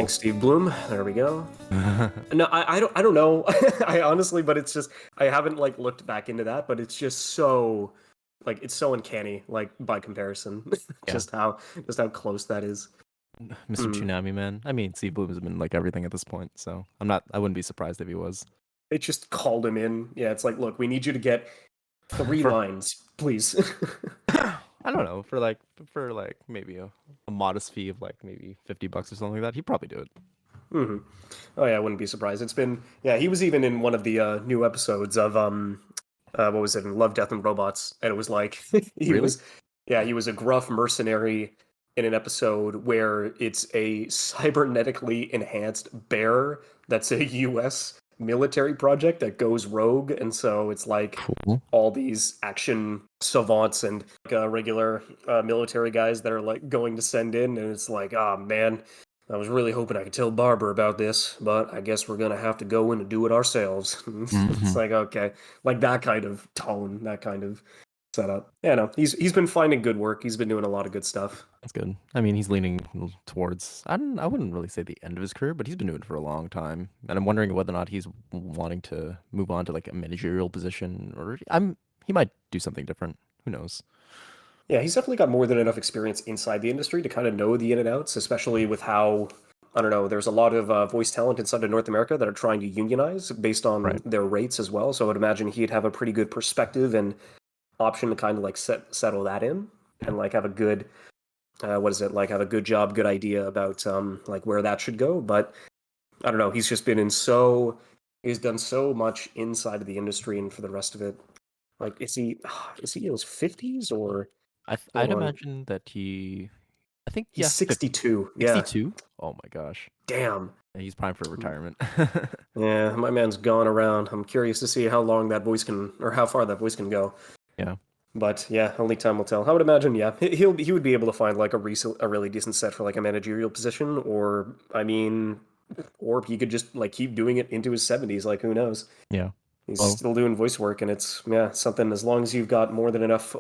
Thanks, Steve Bloom. There we go. No, I don't know. I honestly, but it's just I haven't like looked back into that, but it's just so like it's so uncanny, like by comparison, Yeah, just how close that is. Mr. Mm. Toonami, man. I mean, Steve Bloom has been like everything at this point, so I wouldn't be surprised if he was. It just called him in. Yeah, it's like, look, we need you to get three For lines, please. I don't know, for like maybe a modest fee of like maybe $50 or something like that, he'd probably do it. hmm Oh yeah, I wouldn't be surprised. It's been yeah, he was even in one of the new episodes of what was it, Love, Death and Robots, and it was like he Really? was yeah, he was a gruff mercenary in an episode where it's a cybernetically enhanced bear that's a US military project that goes rogue, and so it's like Cool. all these action savants and like, regular military guys that are like going to send in, and it's like, oh man, I was really hoping I could tell Barber about this, but I guess we're gonna have to go in and do it ourselves. It's Hmm. like, okay, like that kind of tone, that kind of setup. Yeah, no, he's been finding good work. He's been doing a lot of good stuff. That's good. I mean, he's leaning towards I wouldn't really say the end of his career, but he's been doing it for a long time. And I'm wondering whether or not he's wanting to move on to like a managerial position or he might do something different. Who knows? Yeah, he's definitely got more than enough experience inside the industry to kind of know the in and outs, especially with how, I don't know, there's a lot of voice talent inside of North America that are trying to unionize based on Right. their rates as well. So I would imagine he'd have a pretty good perspective and option to kind of like settle that in Yeah. and like have a good, what is it, like have a good job, good idea about like where that should go. But I don't know, he's just been in so, he's done so much inside of the industry and for the rest of it. Like, is he in his 50s or, I'd hold on, imagine that I think he's yeah, 62. Yeah. 62. Oh my gosh. Damn. Yeah, he's prime for retirement. Yeah, my man's gone around. I'm curious to see how long that voice can, or how far that voice can go. Yeah. But yeah, only time will tell. I would imagine, yeah, he would be able to find like a really decent set for like a managerial position, or I mean, or he could just like keep doing it into his 70s. Like who knows? Yeah. He's Well, still doing voice work, and it's yeah something. As long as you've got more than enough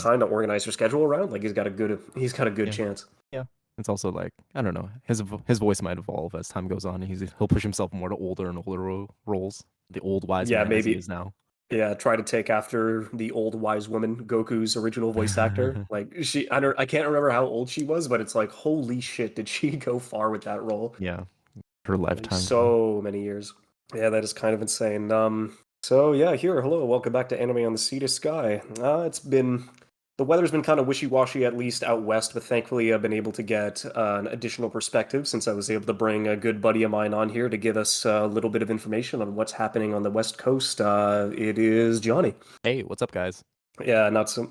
time to organize your schedule around, like he's got a good yeah. chance. Yeah. It's also like I don't know. His voice might evolve as time goes on, and he'll push himself more to older and older roles. The old wise Yeah, man as he maybe. is now. Yeah, try to take after the old wise woman, Goku's original voice actor. Like I can't remember how old she was, but it's like holy shit, did she go far with that role? Yeah. Her Like lifetime. so many years. Yeah, that is kind of insane. So yeah, here, hello, welcome back to Anime on the Sea to Sky. It's been the weather's been kind of wishy-washy at least out west, but thankfully I've been able to get an additional perspective since I was able to bring a good buddy of mine on here to give us a little bit of information on what's happening on the West Coast. It is Johnny. Hey, what's up, guys? Yeah, not so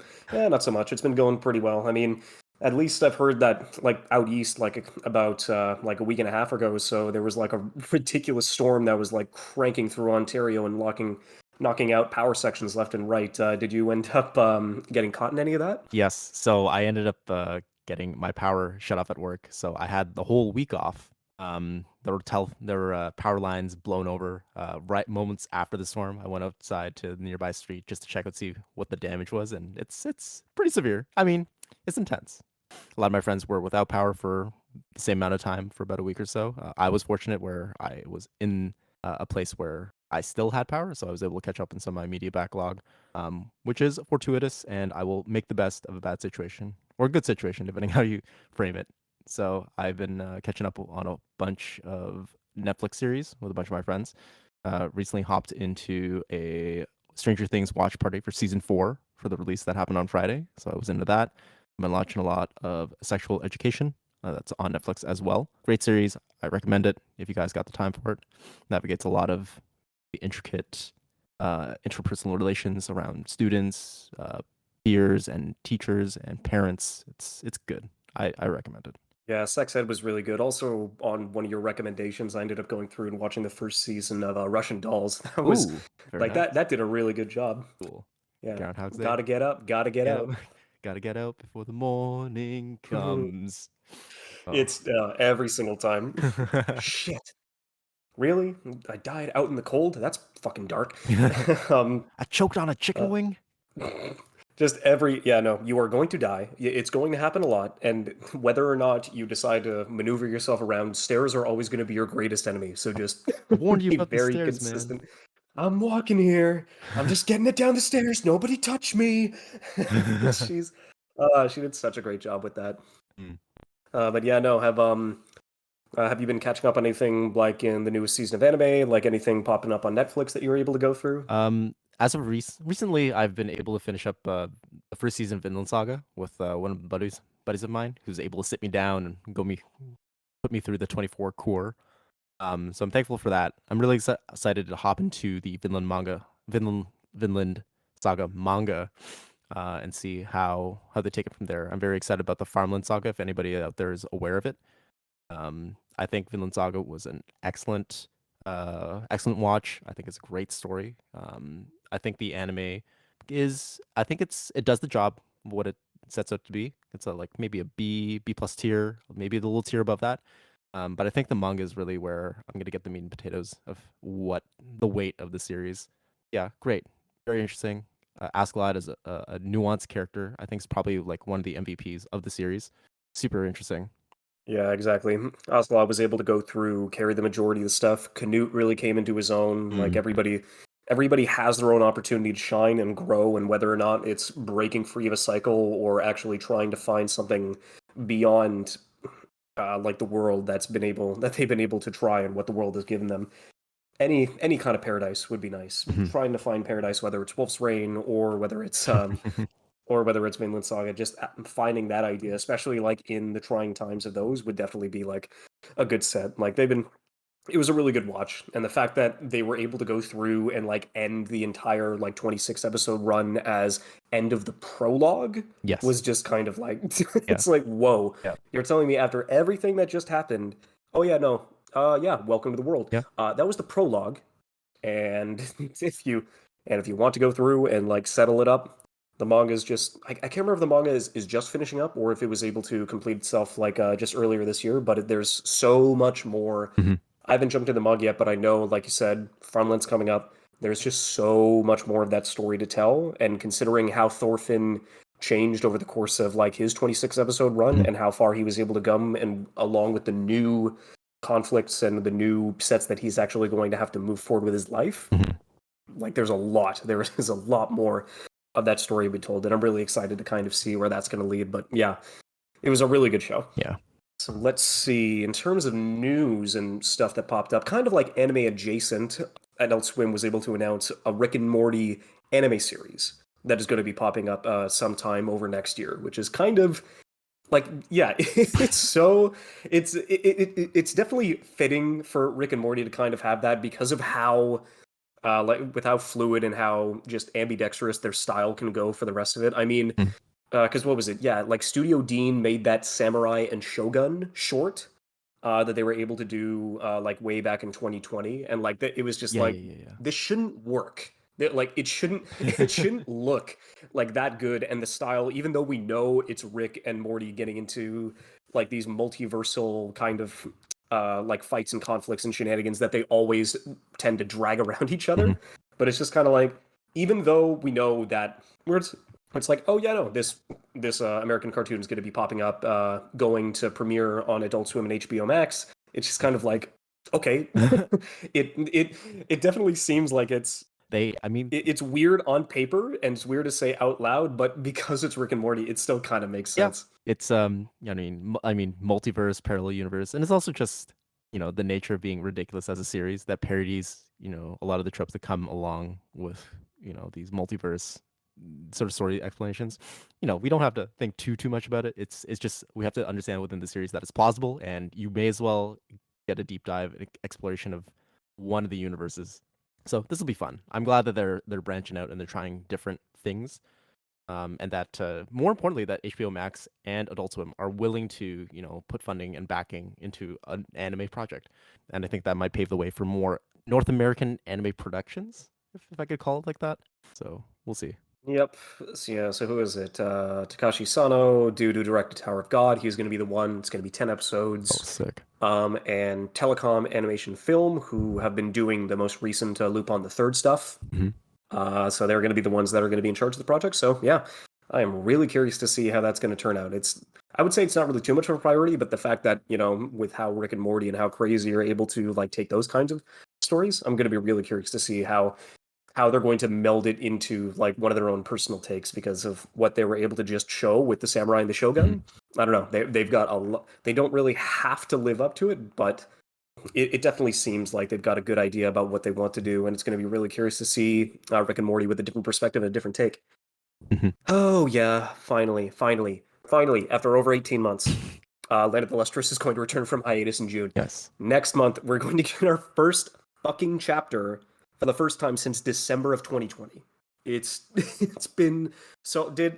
much. It's been going pretty well. I mean, at least I've heard that like out east, like about like a week and a half ago, so there was like a ridiculous storm that was like cranking through Ontario and knocking out power sections left and right. Did you end up getting caught in any of that? Yes. So I ended up getting my power shut off at work. So I had the whole week off. There were power lines blown over right moments after the storm. I went outside to the nearby street just to check and see what the damage was, and it's pretty severe. I mean, it's intense. A lot of my friends were without power for the same amount of time for about a week or so. I was fortunate where I was in a place where I still had power, so I was able to catch up on some of my media backlog, which is fortuitous, and I will make the best of a bad situation or a good situation, depending how you frame it. So I've been catching up on a bunch of Netflix series with a bunch of my friends. Recently hopped into a Stranger Things watch party for season 4 for the release that happened on Friday, so I was into that. I've been watching a lot of Sexual Education. That's on Netflix as well. Great series. I recommend it if you guys got the time for it. Navigates a lot of the intricate interpersonal relations around students, peers, and teachers and parents. It's good. I recommend it. Yeah, Sex Ed was really good. Also, on one of your recommendations, I ended up going through and watching the first season of Russian Dolls. That was Ooh, very like nice. that did a really good job. Cool. Yeah, Groundhog's Day. gotta get up, gotta get Get up. out. Gotta get out before the morning comes. Oh. It's every single time. Shit. Really? I died out in the cold? That's fucking dark. Um, I choked on a chicken uh, wing. Just every, yeah, no, you are going to die. It's going to happen a lot. And whether or not you decide to maneuver yourself around, stairs are always going to be your greatest enemy. So just I warned you be about these very stairs, man. consistent. I'm walking here. I'm just getting it down the stairs. Nobody touch me. She's, she did such a great job with that. Mm. But yeah, no, have you been catching up on anything like in the newest season of anime, like anything popping up on Netflix that you were able to go through? As of recently, I've been able to finish up the first season of Vinland Saga with one of the buddies of mine who's able to sit me down and put me through the 24 core. So I'm thankful for that. I'm really excited to hop into the Vinland Saga manga, and see how they take it from there. I'm very excited about the Farmland Saga. If anybody out there is aware of it, I think Vinland Saga was an excellent watch. I think it's a great story. I think the anime I think it does the job of what it sets out to be. It's a like maybe a B plus tier, maybe a little tier above that. But I think the manga is really where I'm gonna get the meat and potatoes of what the weight of the series. Yeah, great, very interesting. Askeladd is a nuanced character. I think it's probably like one of the MVPs of the series. Super interesting. Yeah, exactly. Ocelot was able to go through, carry the majority of the stuff. Canute really came into his own. Like Mm, everybody has their own opportunity to shine and grow, and whether or not it's breaking free of a cycle or actually trying to find something beyond like the world that they've been able to try and what the world has given them. Any kind of paradise would be nice. mhm. Trying to find paradise, whether it's Wolf's Rain or whether it's Vinland Saga, just finding that idea, especially like in the trying times of those, would definitely be like a good set. Like it was a really good watch, and the fact that they were able to go through and like end the entire like 26 episode run as end of the prologue Yes. was just kind of like Yeah. it's like whoa, Yeah. you're telling me after everything that just happened, oh yeah, no, yeah, welcome to the world. Yeah. That was the prologue, and if you want to go through and like settle it up, the manga is just I can't remember if the manga is just finishing up or if it was able to complete itself like just earlier this year, but there's so much more. Mhm. I haven't jumped into the manga yet, but I know, like you said, Farmland's coming up. There's just so much more of that story to tell, and considering how Thorfinn changed over the course of like his 26 episode run Mhm. and how far he was able to come, and along with the new conflicts and the new sets that he's actually going to have to move forward with his life, Mhm. like there is a lot more of that story to be told, and I'm really excited to kind of see where that's going to lead. But yeah, it was a really good show. Yeah. So let's see. In terms of news and stuff that popped up, kind of like anime adjacent, Adult Swim was able to announce a Rick and Morty anime series that is going to be popping up sometime over next year, which is kind of like, yeah, it's definitely fitting for Rick and Morty to kind of have that because of how like with how fluid and how just ambidextrous their style can go for the rest of it. I mean, Mhm. because what was it? Yeah, like Studio Dean made that Samurai and Shogun short that they were able to do like way back in 2020, and like that, it was just Yeah. like Yeah. Yeah. this shouldn't work. Like it Yeah. shouldn't look like that good, and the style, even though we know it's Rick and Morty getting into like these multiversal kind of like fights and conflicts and shenanigans that they always tend to drag around each Mhm. other, but it's just kind of like even though we know that it's like, oh yeah, no, this American cartoon is going to be popping up, going to premiere on Adult Swim and HBO Max. It's just kind of like, okay, it definitely seems like I mean, it's weird on paper and it's weird to say out loud, but because it's Rick and Morty, it still kind of makes yeah, sense. it's I mean, multiverse, parallel universe, and it's also just the nature of being ridiculous as a series that parodies a lot of the tropes that come along with these multiverse sort of story explanations. We don't have to think too much about it. It's just we have to understand within the series that it's plausible, and you may as well get a deep dive exploration of one of the universes. So this will be fun. I'm glad that they're branching out and they're trying different things, and that more importantly, that HBO Max and Adult Swim are willing to put funding and backing into an anime project, and I think that might pave the way for more North American anime productions, if I could call it like that. So we'll see. Yep. So, yeah. So who is it? Takashi Sano, dude who directed Tower of God. He's going to be the one. It's going to be 10 Oh, episodes. sick. And Telecom Animation Film, who have been doing the most recent Lupin the Third stuff. Mhm. So they're going to be the ones that are going to be in charge of the project. So yeah, I am really curious to see how that's going to turn out. I would say it's not really too much of a priority, but the fact that, with how Rick and Morty and how crazy you're able to like take those kinds of stories, I'm going to be really curious to see how they're going to meld it into like one of their own personal takes because of what they were able to just show with the samurai and the Mhm. shogun. I don't know. They've got a lot. They don't really have to live up to it, but it definitely seems like they've got a good idea about what they want to do, and it's going to be really curious to see Rick and Morty with a different perspective and a different take. Mhm. Oh yeah, finally, after over 18 months, Land of the Lustrous is going to return from hiatus in June. Yes. Next month, we're going to get our first fucking chapter for the first time since December of 2020. It's it's been so did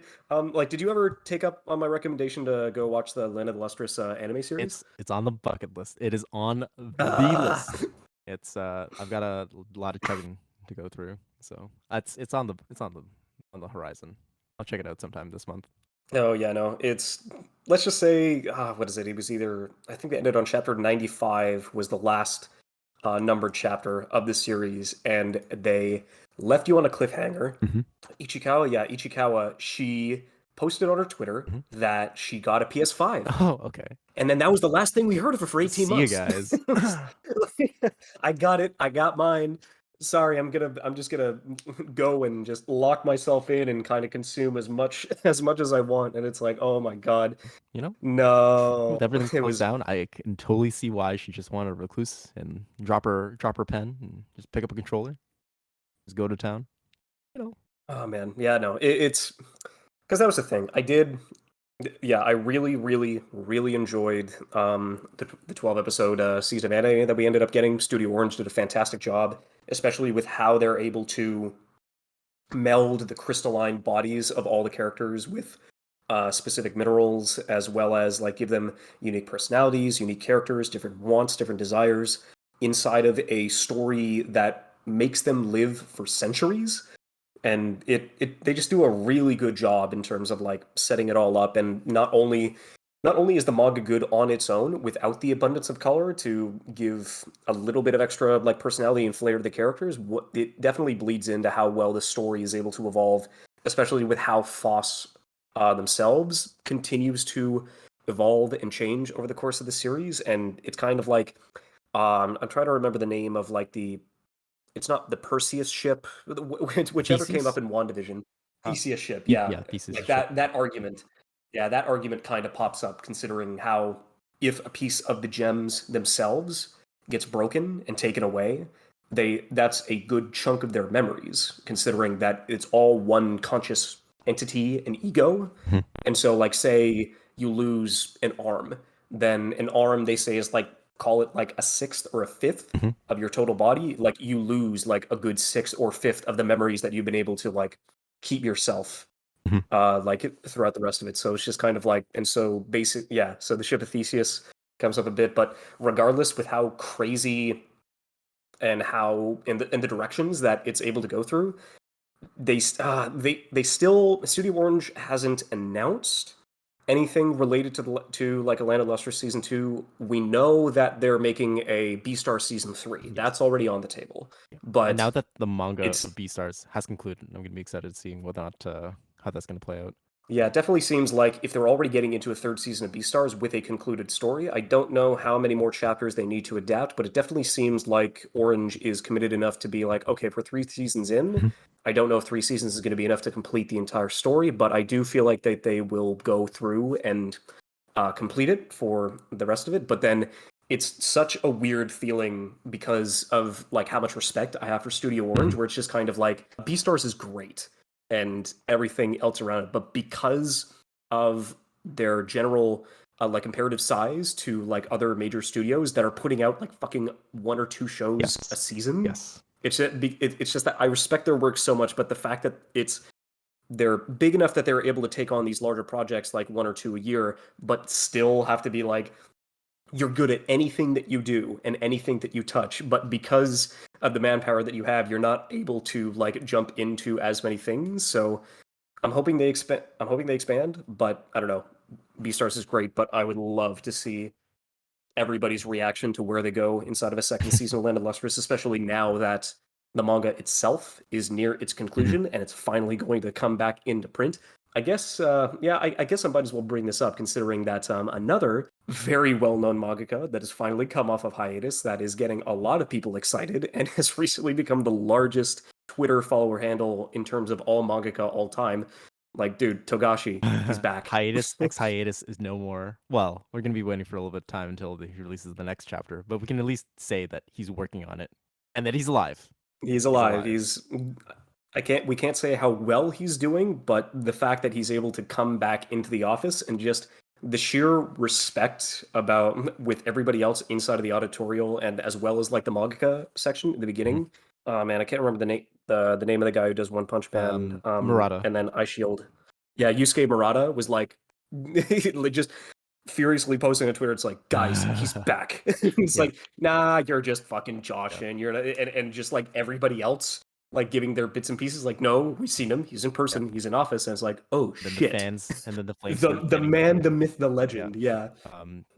you ever take up on my recommendation to go watch the Land of the Lustrous anime series? It's on the bucket list. It is on the Ah. list. It's I've got a lot of chugging to go through, so it's on the horizon. I'll check it out sometime this month. Oh yeah, no. Let's just say what is it? It was either I think they ended on chapter 95 was the last numbered chapter of the series, and they left you on a cliffhanger. Hmm. Ichikawa, she posted on her Twitter Hmm. that she got a PS5. Oh, okay. And then that was the last thing we heard of her for 18 See you months. guys. I got it. I got mine. Sorry, I'm just gonna go and just lock myself in and kind of consume as much as I want. And it's like, oh my God. You know, with No. everything It closed was down, I can totally see why she just wanted a recluse and drop her pen and just pick up a controller, just go to town. You know. oh man. Yeah, no. It's because that was the thing. Yeah, I really, really, really enjoyed the 12 episode season of anime that we ended up getting. Studio Orange did a fantastic job, especially with how they're able to meld the crystalline bodies of all the characters with specific minerals, as well as like give them unique personalities, unique characters, different wants, different desires inside of a story that makes them live for centuries. And they just do a really good job in terms of like setting it all up. And not only is the manga good on its own without the abundance of color to give a little bit of extra like personality and flair to the characters, what it definitely bleeds into how well the story is able to evolve, especially with how Foss themselves continues to evolve and change over the course of the series. And it's kind of like I'm trying to remember the name of like the it's not the Perseus ship, whichever came up Theseus. in WandaVision. Uh, Theseus ship, yeah. yeah, Theseus Like ship. that argument. Yeah, that argument kind of pops up considering how if a piece of the gems themselves gets broken and taken away, that's a good chunk of their memories, considering that it's all one conscious entity and ego. Mhm. And so like say you lose an arm, then an arm they say is like call it like a sixth or a fifth Mhm. of your total body, like you lose like a good sixth or fifth of the memories that you've been able to like keep yourself Mhm. throughout the rest of it. So it's just kind of like, and so basic, yeah. So the ship of Theseus comes up a bit, but regardless, with how crazy and how in the directions that it's able to go through, they still Studio Orange hasn't announced anything related to like Atlanta Luster season 2. We know that they're making a Beastar season 3. Yes. That's already on the table. Yeah. And now But that the manga it's of Beastars has concluded, I'm gonna be excited seeing whether or not how that's gonna play out. yeah, it definitely seems like if they're already getting into a third season of Beastars with a concluded story, I don't know how many more chapters they need to adapt, but it definitely seems like Orange is committed enough to be like, okay, if we're 3 seasons in, Mhm. I don't know if 3 seasons is going to be enough to complete the entire story, but I do feel like they will go through and complete it for the rest of it. But then it's such a weird feeling because of like how much respect I have for Studio Orange, Mhm. where it's just kind of like Beastars is great and everything else around it, but because of their general like comparative size to like other major studios that are putting out like fucking one or two shows a Yes. season, Yes. it's just that I respect their work so much, but the fact that they're big enough that they're able to take on these larger projects like one or two a year, but still have to be like you're good at anything that you do and anything that you touch, but because of the manpower that you have, you're not able to like jump into as many things. So I'm hoping they expand, but I don't know. Beastars is great, but I would love to see everybody's reaction to where they go inside of a second season of Land of Lustrous, especially now that the manga itself is near its Mhm. conclusion and it's finally going to come back into print. I guess, yeah, I guess I might as well bring this up considering that another very well known mangaka that has finally come off of hiatus that is getting a lot of people excited and has recently become the largest Twitter follower handle in terms of all mangaka all time. Like, dude, Togashi, he's back. Hiatus, ex hiatus is no more. Well, we're gonna be waiting for a little bit of time until he releases the next chapter, but we can at least say that he's working on it and that he's alive. He's He's alive. alive. He's we can't say how well he's doing, but the fact that he's able to come back into the office and just the sheer respect about with everybody else inside of the auditorial and as well as like the mangaka section at the Mhm. beginning. Man, I can't remember the name of the guy who does One Punch Man, Murata. and then Ice Shield. Yeah, Yusuke Murata was like like, just furiously posting on Twitter. It's like, guys, he's back. It's Yeah, like, nah, you're just fucking yeah. joshing. You're and just like everybody else, like giving their bits and pieces. Like, no, we've seen him. He's in Yeah. person. He's in office. And it's like, oh Then the shit, fans and then the flames the start the getting man, warm. the myth, the Yeah. legend. Yeah,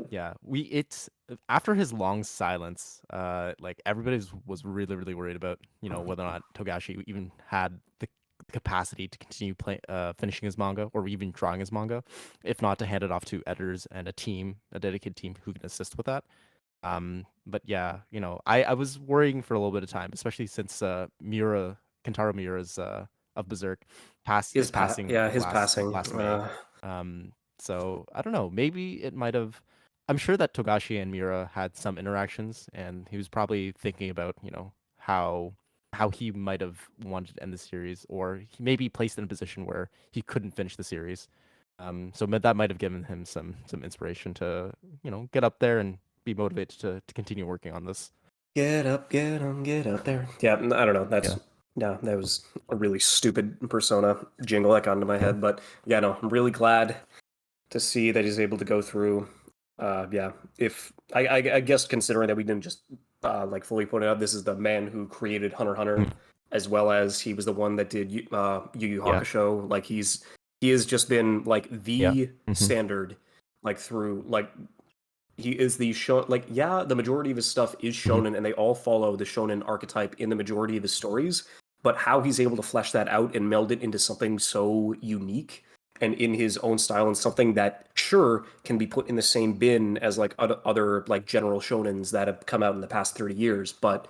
Yeah. We it's after his long silence, like everybody was really, really worried about, whether or not Togashi even had the capacity to continue finishing his manga or even drawing his manga, if not to hand it off to editors and a dedicated team who can assist with that. But yeah, I was worrying for a little bit of time, especially since Kentaro Miura's of Berserk passing yeah, like his passing. last May. So I don't know, maybe it might have. I'm sure that Togashi and Miura had some interactions, and he was probably thinking about, how he might have wanted to end the series, or he may be placed in a position where he couldn't finish the series. So that might have given him some inspiration to, get up there and be motivated to continue working on this. Get up, get up there. Yeah, I don't know. Yeah. No, that was a really stupid persona jingle that got into my head. But yeah, no, I'm really glad to see that he's able to go through. Yeah, if I guess considering that we didn't just like fully point out, this is the man who created Hunter x Hunter, Mm. as well as he was the one that did Yu Yu Yeah. Hakusho. Like he has just been like Yeah. the Hmm. standard, like through like he is the show like yeah the majority of his stuff is Hmm. shonen and they all follow the shonen archetype in the majority of his stories, but how he's able to flesh that out and meld it into something so unique and in his own style and something that sure can be put in the same bin as like other like general shonens that have come out in the past 30 years, but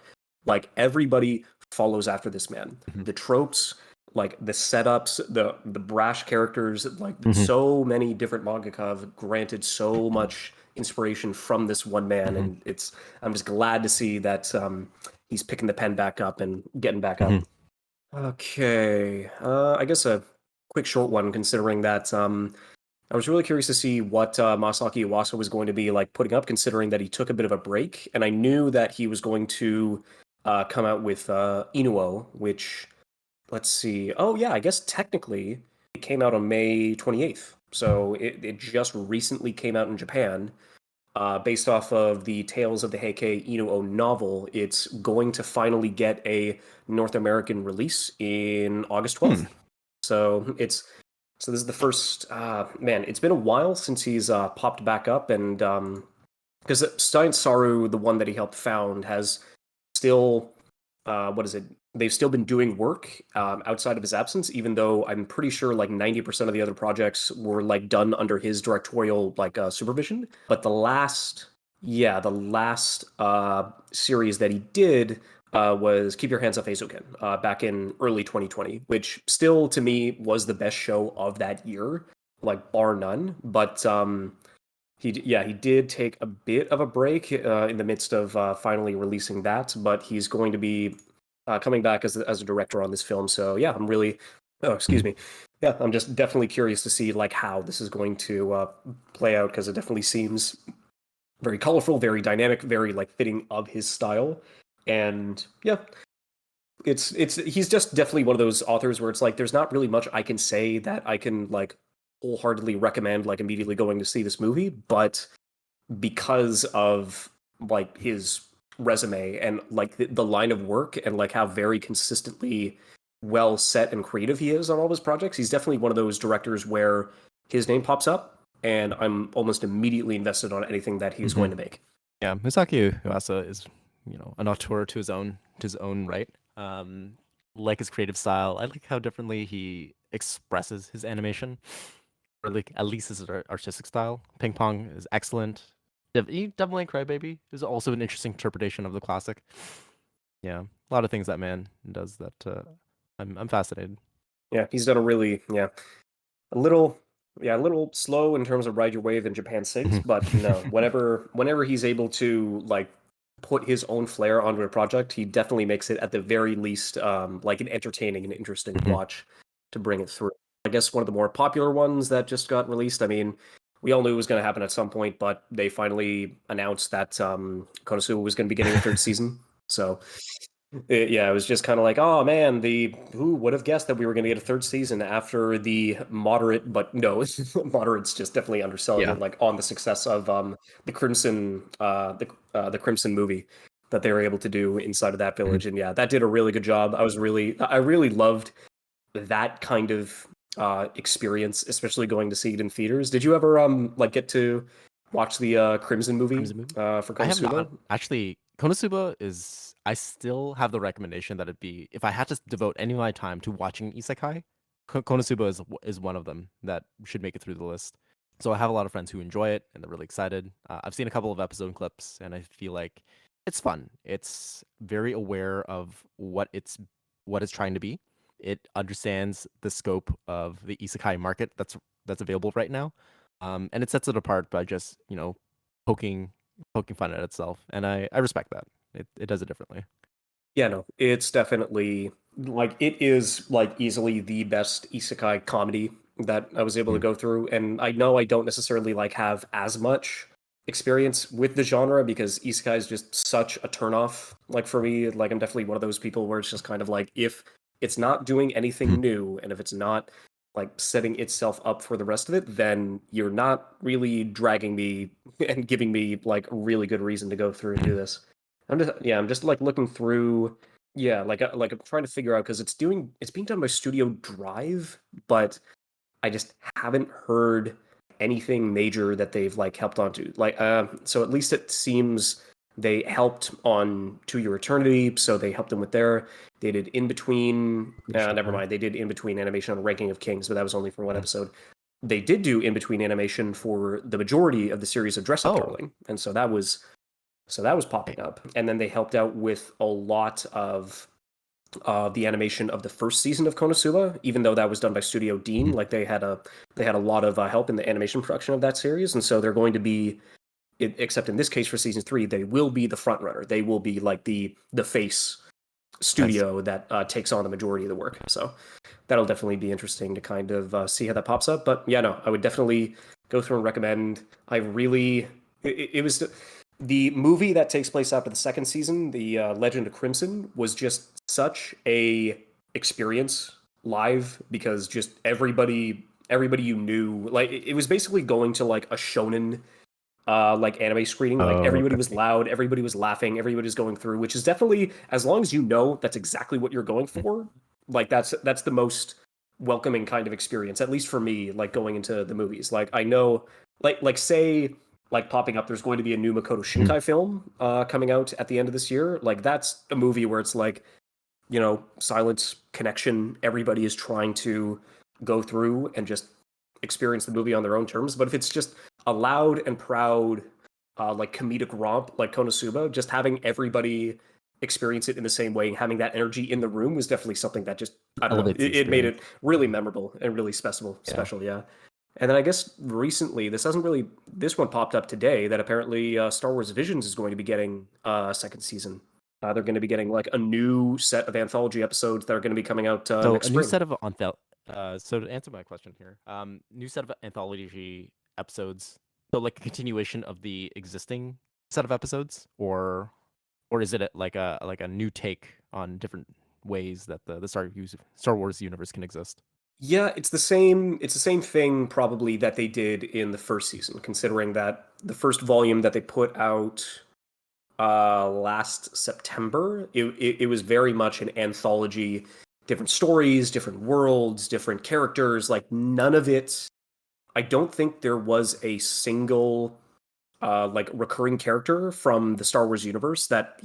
like everybody follows after this man. Hmm. The tropes, like the setups, the brash characters, like Hmm. so many different mangaka have granted so much inspiration from this one man, Hmm. and it's I'm just glad to see that he's picking the pen back up and getting back Hmm. up. Okay, I guess a quick short one, considering that I was really curious to see what Masaki Iwasa was going to be like putting up, considering that he took a bit of a break, and I knew that he was going to come out with Inuo, which let's see. Oh yeah, I guess technically it came out on May 28th. So it just recently came out in Japan. Based off of the Tales of the Heike Inuo novel, it's going to finally get a North American release in August Hmm. 12th. So it's so this is the first man, it's been a while since he's popped back up and because Stein Saru, the one that he helped found, has still what is it? They've still been doing work outside of his absence, even though I'm pretty sure like 90% of the other projects were like done under his directorial like supervision. But the last series that he did was Keep Your Hands Off Eizouken back in early 2020, which still to me was the best show of that year, like bar none. But he did take a bit of a break in the midst of finally releasing that, but he's going to be coming back as a director on this film. So yeah, I'm really oh excuse Hmm. me, yeah, I'm just definitely curious to see like how this is going to play out because it definitely seems very colorful, very dynamic, very like fitting of his style, and yeah, it's he's just definitely one of those authors where it's like there's not really much I can say that I can like wholeheartedly recommend like immediately going to see this movie, but because of like his resume and like the line of work and like how very consistently well set and creative he is on all his projects, he's definitely one of those directors where his name pops up and I'm almost immediately invested on anything that he's Hmm. going to make. Yeah, Misaki Uasa is, an auteur to his own right. Um, like his creative style. I like how differently he expresses his animation, or like at least his artistic style. Ping Pong is excellent. Devil May Cry Baby is also an interesting interpretation of the classic. Yeah, a lot of things that man does that I'm fascinated. Yeah, he's done a really a little a little slow in terms of ride your wave in Japan sinks, Mhm. but no, whenever he's able to like put his own flair onto a project, he definitely makes it at the very least like an entertaining and interesting Mhm. watch to bring it through. I guess one of the more popular ones that just got released, I mean, we all knew it was going to happen at some point, but they finally announced that Konosuba was going to be getting a third season. So yeah, it was just kind of like, oh man, the who would have guessed that we were going to get a third season after the moderate, but no, moderate's just definitely underselling Yeah. it. Like on the success of the Crimson movie that they were able to do inside of that Mhm. village, and yeah, that did a really good job. I really loved that kind of experience, especially going to see it in theaters. Did you ever like get to watch the Crimson movie Crimson movie. for I have Konosuba? not actually. Konosuba is. I still have the recommendation that it be if I had to devote any of my time to watching isekai, Konosuba is one of them that should make it through the list. So I have a lot of friends who enjoy it and they're really excited. I've seen a couple of episode clips and I feel like it's fun. It's very aware of what it's trying to be. It understands the scope of the isekai market that's available right now. And it sets it apart by just, poking poking fun at itself, and I respect that. It does it differently. Yeah, no, it's definitely like it is like easily the best isekai comedy that I was able to Mm. go through. And I know I don't necessarily like have as much experience with the genre because isekai is just such a turnoff. Like for me, like I'm definitely one of those people where it's just kind of like if it's not doing anything Mhm. new and if it's not like setting itself up for the rest of it, then you're not really dragging me and giving me like a really good reason to go through and do Mhm. this. I'm just like looking through. Yeah, like I'm trying to figure out because it's being done by Studio Drive, but I just haven't heard anything major that they've like helped onto. Like, so at least it seems they helped on To Your Eternity, so they helped them with their. They did in between. Pretty Never sure. mind. They did in between animation on Ranking of Kings, but that was only for one Mhm. episode. They did do in between animation for the majority of the series of Dress Up Oh, Darling, and so that was okay. popping up. And then they helped out with a lot of the animation of the first season of Konosuba, even though that was done by Studio Dean. Mhm. Like they had a lot of help in the animation production of that series, and so they're going to be, except in this case for season three, they will be the front runner. They will be like the face Nice. studio that takes on the majority of the work. So that'll definitely be interesting to kind of see how that pops up. But yeah, no, I would definitely go through and recommend. I really, it was the movie that takes place after the second season, the Legend of Crimson, was just such a experience live because just everybody you knew, like it was basically going to like a shonen like anime screening. Like Oh, everybody was okay. loud, everybody was laughing, everybody was going through, which is definitely, as long as you know that's exactly what you're going Mhm. for, like that's the most welcoming kind of experience, at least for me, like going into the movies. Like I know, like say like popping up, there's going to be a new Makoto Mhm. Shinkai film coming out at the end of this year. Like that's a movie where it's like, silence, connection, everybody is trying to go through and just experience the movie on their own terms. But if it's just a loud and proud, like comedic romp like Konosuba, just having everybody experience it in the same way, having that energy in the room was definitely something that just, I don't know, Elevates the it made experience. it really memorable and really special. Yeah. Special, yeah. And then I guess recently, this one popped up today that apparently Star Wars Visions is going to be getting a second season. They're going to be getting like a new set of anthology episodes that are going to be coming out So next a new spring. set of so to answer my question here, new set of anthology episodes. So like a continuation of the existing set of episodes, or is it like a new take on different ways that the Star Wars universe can exist? Yeah, it's the same. It's the same thing probably that they did in the first season, considering that the first volume that they put out last September, it was very much an anthology, different stories, different worlds, different characters. Like none of it. I don't think there was a single like recurring character from the Star Wars universe that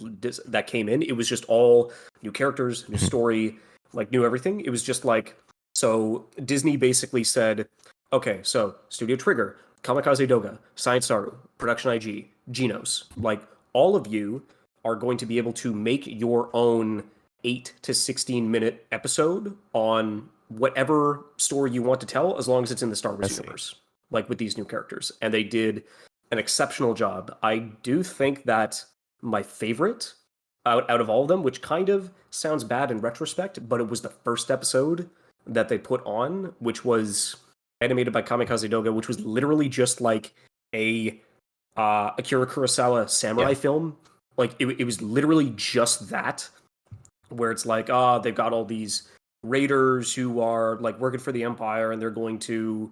came in. It was just all new characters, new Mhm. story, like new everything. It was just like so Disney basically said, okay, so Studio Trigger, Kamikaze Doga, Science Saru, Production IG, Genos, like all of you are going to be able to make your own 8 to 16 minute episode on whatever story you want to tell, as long as it's in the Star I Wars see. universe, like with these new characters. And they did an exceptional job. I do think that my favorite out of all of them, which kind of sounds bad in retrospect, but it was the first episode that they put on, which was animated by Kamikaze Doga, which was literally just like a Akira Kurosawa samurai Yeah. film. Like it was literally just that, where it's like, they've got all these raiders who are like working for the Empire, and they're going to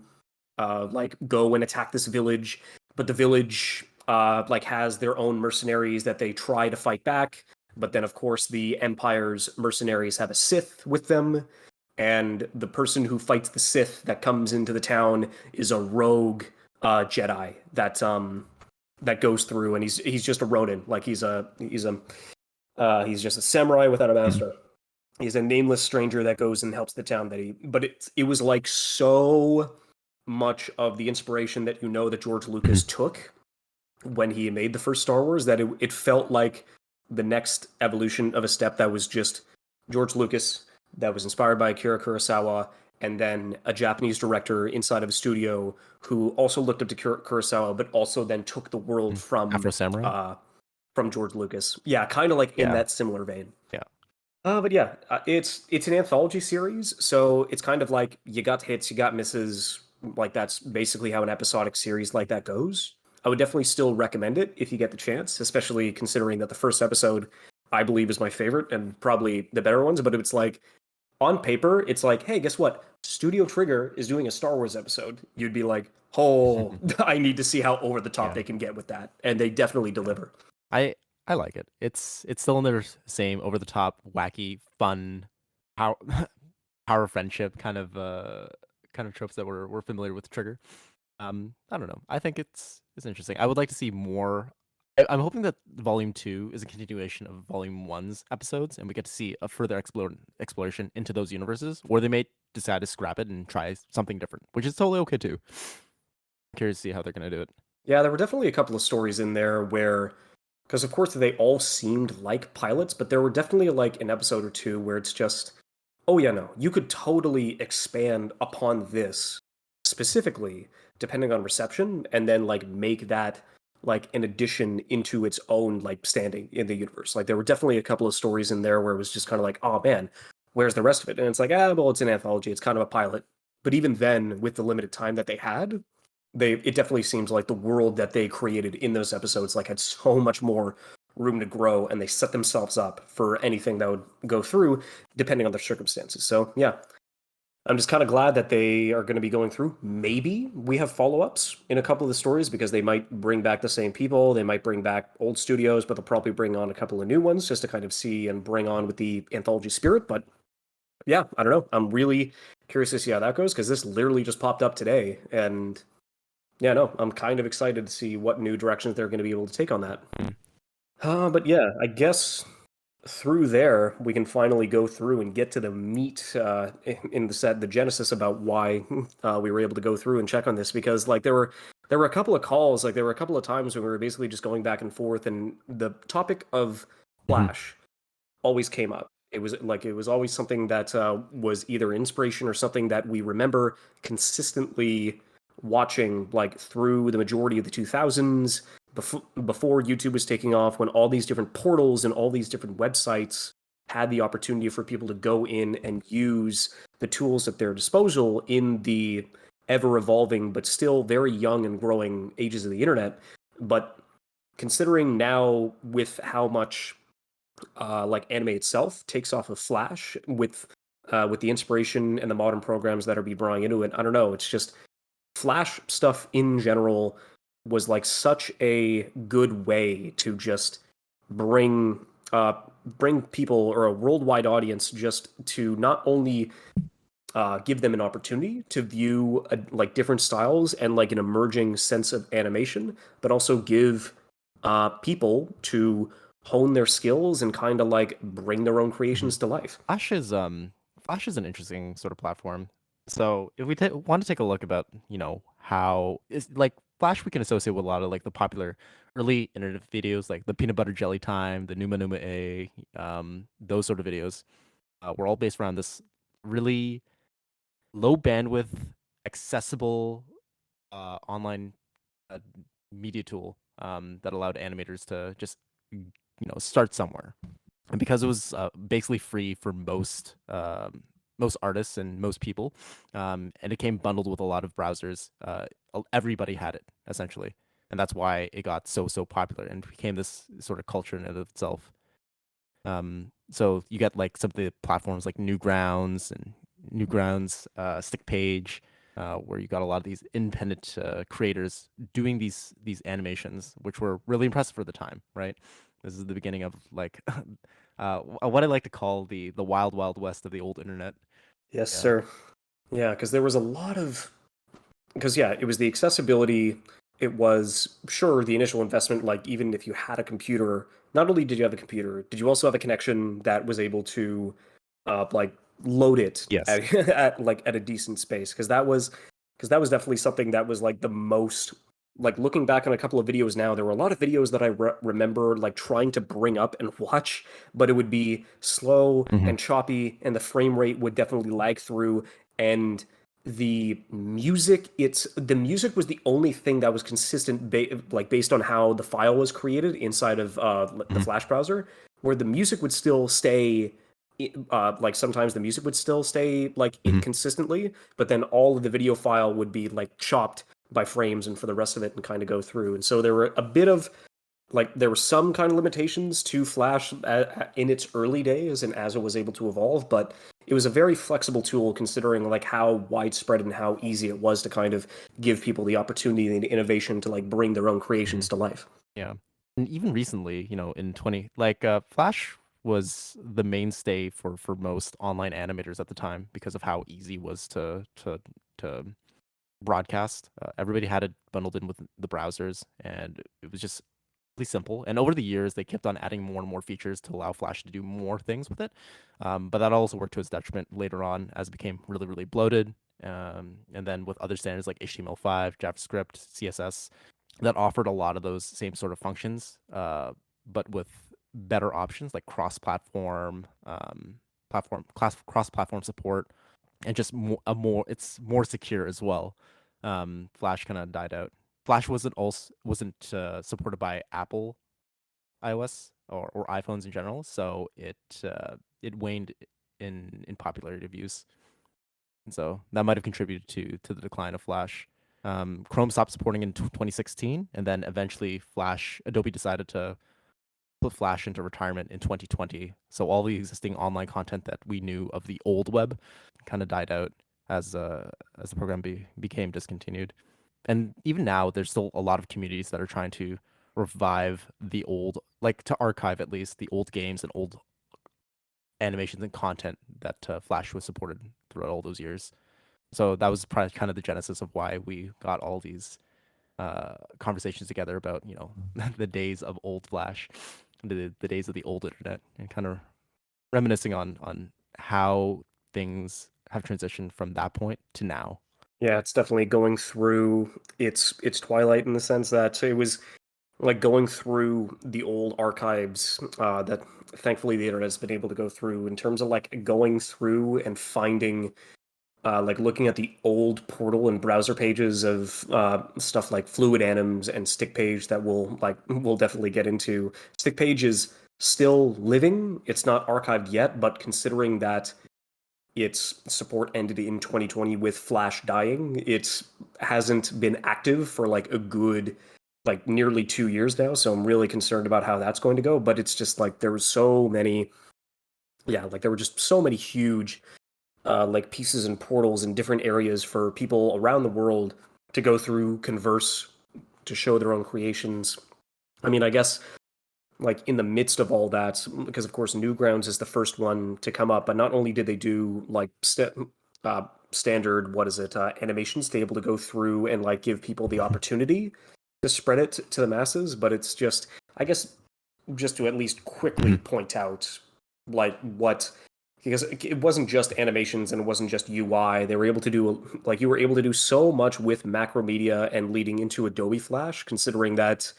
like go and attack this village, but the village like has their own mercenaries that they try to fight back. But then, of course, the Empire's mercenaries have a Sith with them, and the person who fights the Sith that comes into the town is a rogue Jedi that goes through, and he's just a Ronin, like he's just a samurai without a Mhm. master. He's a nameless stranger that goes and helps the town that he. But it was like so much of the inspiration that that George Lucas Mhm. took when he made the first Star Wars, that it felt like the next evolution of a step that was just George Lucas, that was inspired by Akira Kurosawa, and then a Japanese director inside of a studio who also looked up to Kurosawa, but also then took the world Mhm. Afro Samurai. from George Lucas. Yeah, kind of like in Yeah. that similar vein. Yeah. But yeah, it's an anthology series, so it's kind of like you got hits, you got misses. Like that's basically how an episodic series like that goes. I would definitely still recommend it if you get the chance, especially considering that the first episode I believe is my favorite and probably the better ones. But it's like on paper, it's like, hey, guess what? Studio Trigger is doing a Star Wars episode. You'd be like, oh, I need to see how over the top Yeah. they can get with that, and they definitely Yeah. deliver. I I like it. It's still in their same over the top, wacky, fun, power power friendship kind of tropes that we're familiar with Trigger. I don't know. I think it's interesting. I would like to see more. I'm hoping that Volume 2 is a continuation of Volume One's episodes, and we get to see a further exploration into those universes, or they may decide to scrap it and try something different, which is totally okay too. Curious to see how they're gonna do it. Yeah, there were definitely a couple of stories in there where, because of course they all seemed like pilots, but there were definitely like an episode or two where it's just, oh yeah, no, you could totally expand upon this specifically depending on reception, and then like make that like an addition into its own like standing in the universe. Like there were definitely a couple of stories in there where it was just kind of like, oh man, where's the rest of it? And it's like, well, it's an anthology, it's kind of a pilot. But even then, with the limited time that they had, it definitely seems like the world that they created in those episodes like had so much more room to grow, and they set themselves up for anything that would go through depending on the circumstances. So yeah, I'm just kind of glad that they are going to be going through. Maybe we have follow-ups in a couple of the stories, because they might bring back the same people, they might bring back old studios, but they'll probably bring on a couple of new ones just to kind of see and bring on with the anthology spirit. But yeah, I don't know, I'm really curious to see how that goes, because this literally just popped up today. And yeah, no, I'm kind of excited to see what new directions they're going to be able to take on that. Mm. But yeah, I guess through there we can finally go through and get to the meat in the genesis about why we were able to go through and check on this, because like there were a couple of calls, like there were a couple of times when we were basically just going back and forth, and the topic of Mhm. Flash always came up. It was always something that was either inspiration or something that we remember consistently watching, like through the majority of the 2000s, before YouTube was taking off, when all these different portals and all these different websites had the opportunity for people to go in and use the tools at their disposal in the ever evolving but still very young and growing ages of the internet. But considering now with how much like anime itself takes off of Flash with the inspiration and the modern programs that are be brought into it. I don't know. It's just Flash stuff in general was like such a good way to just bring bring people or a worldwide audience just to not only give them an opportunity to view like different styles and like an emerging sense of animation, but also give people to hone their skills and kind of like bring their own Mhm. creations to life. Flash is Flash is an interesting sort of platform. So if we want to take a look about, how is like Flash we can associate with a lot of like the popular early internet videos like the peanut butter jelly time, the Numa Numa A, those sort of videos. Were all based around this really low bandwidth, accessible online uh, media tool that allowed animators to just start somewhere. And because it was basically free for most artists and most people, and it came bundled with a lot of browsers, everybody had it essentially, and that's why it got so popular and became this sort of culture in and of itself. So you get like some of the platforms like Newgrounds, Stickpage, where you got a lot of these independent creators doing these animations, which were really impressive for the time, right? This is the beginning of like what I like to call the wild wild west of the old internet. Yes, Yeah. sir. Yeah, because there was a lot of because yeah, it was the accessibility. It was sure the initial investment, like even if you had a computer, not only did you have a computer, did you also have a connection that was able to like load it Yes. at, at a decent space? Because that was definitely something that was like the most like looking back on a couple of videos now, there were a lot of videos that I remember like trying to bring up and watch, but it would be slow Hmm. and choppy, and the frame rate would definitely lag through, and the music was the only thing that was consistent like based on how the file was created inside of the Hmm. Flash browser, where the music would still stay like sometimes the music would still stay like it Hmm. consistently, but then all of the video file would be like chopped by frames and for the rest of it and kind of go through. And so there were a bit of like there were some kind of limitations to Flash in its early days and as it was able to evolve, but it was a very flexible tool considering like how widespread and how easy it was to kind of give people the opportunity and innovation to like bring their own Hmm. creations to life. Yeah. And even recently, in 20 Flash was the mainstay for most online animators at the time because of how easy it was to broadcast. Everybody had it bundled in with the browsers, and it was just really simple. And over the years, they kept on adding more and more features to allow Flash to do more things with it. But that also worked to its detriment later on as it became really, really bloated. And then with other standards like HTML5, JavaScript, CSS, that offered a lot of those same sort of functions, but with better options like cross-platform support, and just it's more secure as well. Flash kind of died out. Flash wasn't supported by Apple iOS or iPhones in general, so it waned in popularity of use, and so that might have contributed to the decline of Flash. Chrome stopped supporting in 2016, and then eventually Adobe decided to put Flash into retirement in 2020. So all the existing online content that we knew of the old web kind of died out as the program became discontinued. And even now, there's still a lot of communities that are trying to revive the old, like to archive at least the old games and old animations and content that Flash was supported throughout all those years. So that was probably kind of the genesis of why we got all these conversations together about the days of old Flash, the days of the old internet, and kind of reminiscing on how things have transitioned from that point to now. Yeah, it's definitely going through its twilight in the sense that it was like going through the old archives that thankfully the internet has been able to go through in terms of like going through and finding like looking at the old portal and browser pages of stuff like Fluid Anims and Stickpage that we'll definitely get into. Stickpage is still living. It's not archived yet, but considering that its support ended in 2020 with Flash dying, it hasn't been active for like a good like nearly 2 years now. So I'm really concerned about how that's going to go. But it's just like there were so many, yeah, like there were just so many huge like pieces and portals in different areas for people around the world to go through, converse, to show their own creations. I mean, I guess like in the midst of all that, because of course Newgrounds is the first one to come up, but not only did they do like standard, what is it, animations to be able to go through and like give people the opportunity to spread it to the masses. But it's just, I guess, just to at least quickly Mhm. point out like what, because it wasn't just animations and it wasn't just UI. They were able to do like you were able to do so much with Macromedia and leading into Adobe Flash, considering that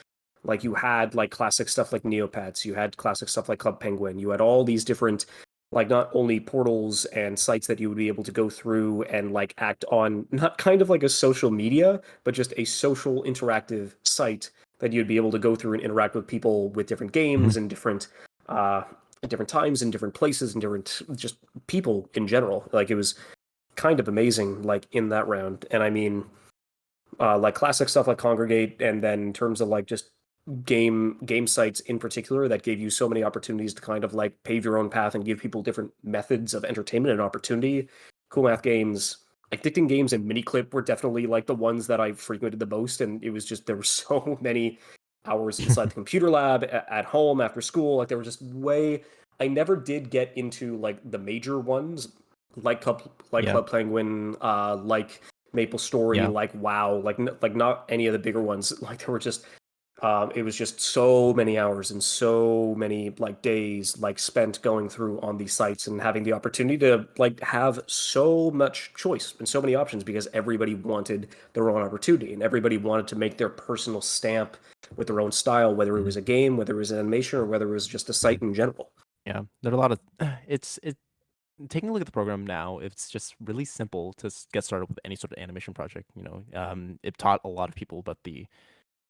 like you had like classic stuff like Neopets, you had classic stuff like Club Penguin, you had all these different like not only portals and sites that you would be able to go through and like act on, not kind of like a social media, but just a social interactive site that you'd be able to go through and interact with people with different Mhm. games and uh different times and different places and different just people in general. Like it was kind of amazing like in that round. And I mean like classic stuff like Congregate, and then in terms of like just game sites in particular that gave you so many opportunities to kind of like pave your own path and give people different methods of entertainment and opportunity. Cool Math Games, Addicting Games, and Miniclip were definitely like the ones that I frequented the most, and it was just there were so many hours inside the computer lab at home after school. Like there were just way. I never did get into like the major ones like Yeah. Club Penguin, like Maple Story, Yeah. like WoW, like not any of the bigger ones. Like there were just it was just so many hours and so many like days like spent going through on these sites and having the opportunity to like have so much choice and so many options because everybody wanted their own opportunity and everybody wanted to make their personal stamp with their own style, whether it Mhm. was a game, whether it was an animation, or whether it was just a Mhm. site in general. Yeah. There are a lot of it taking a look at the program now, it's just really simple to get started with any sort of animation project. It taught a lot of people about the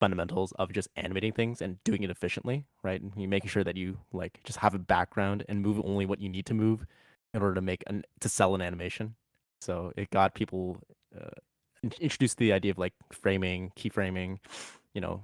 fundamentals of just animating things and doing it efficiently, right? And you making sure that you like just have a background and move only what you need to move in order to to sell an animation. So it got people uh, introduced to the idea of like framing, keyframing,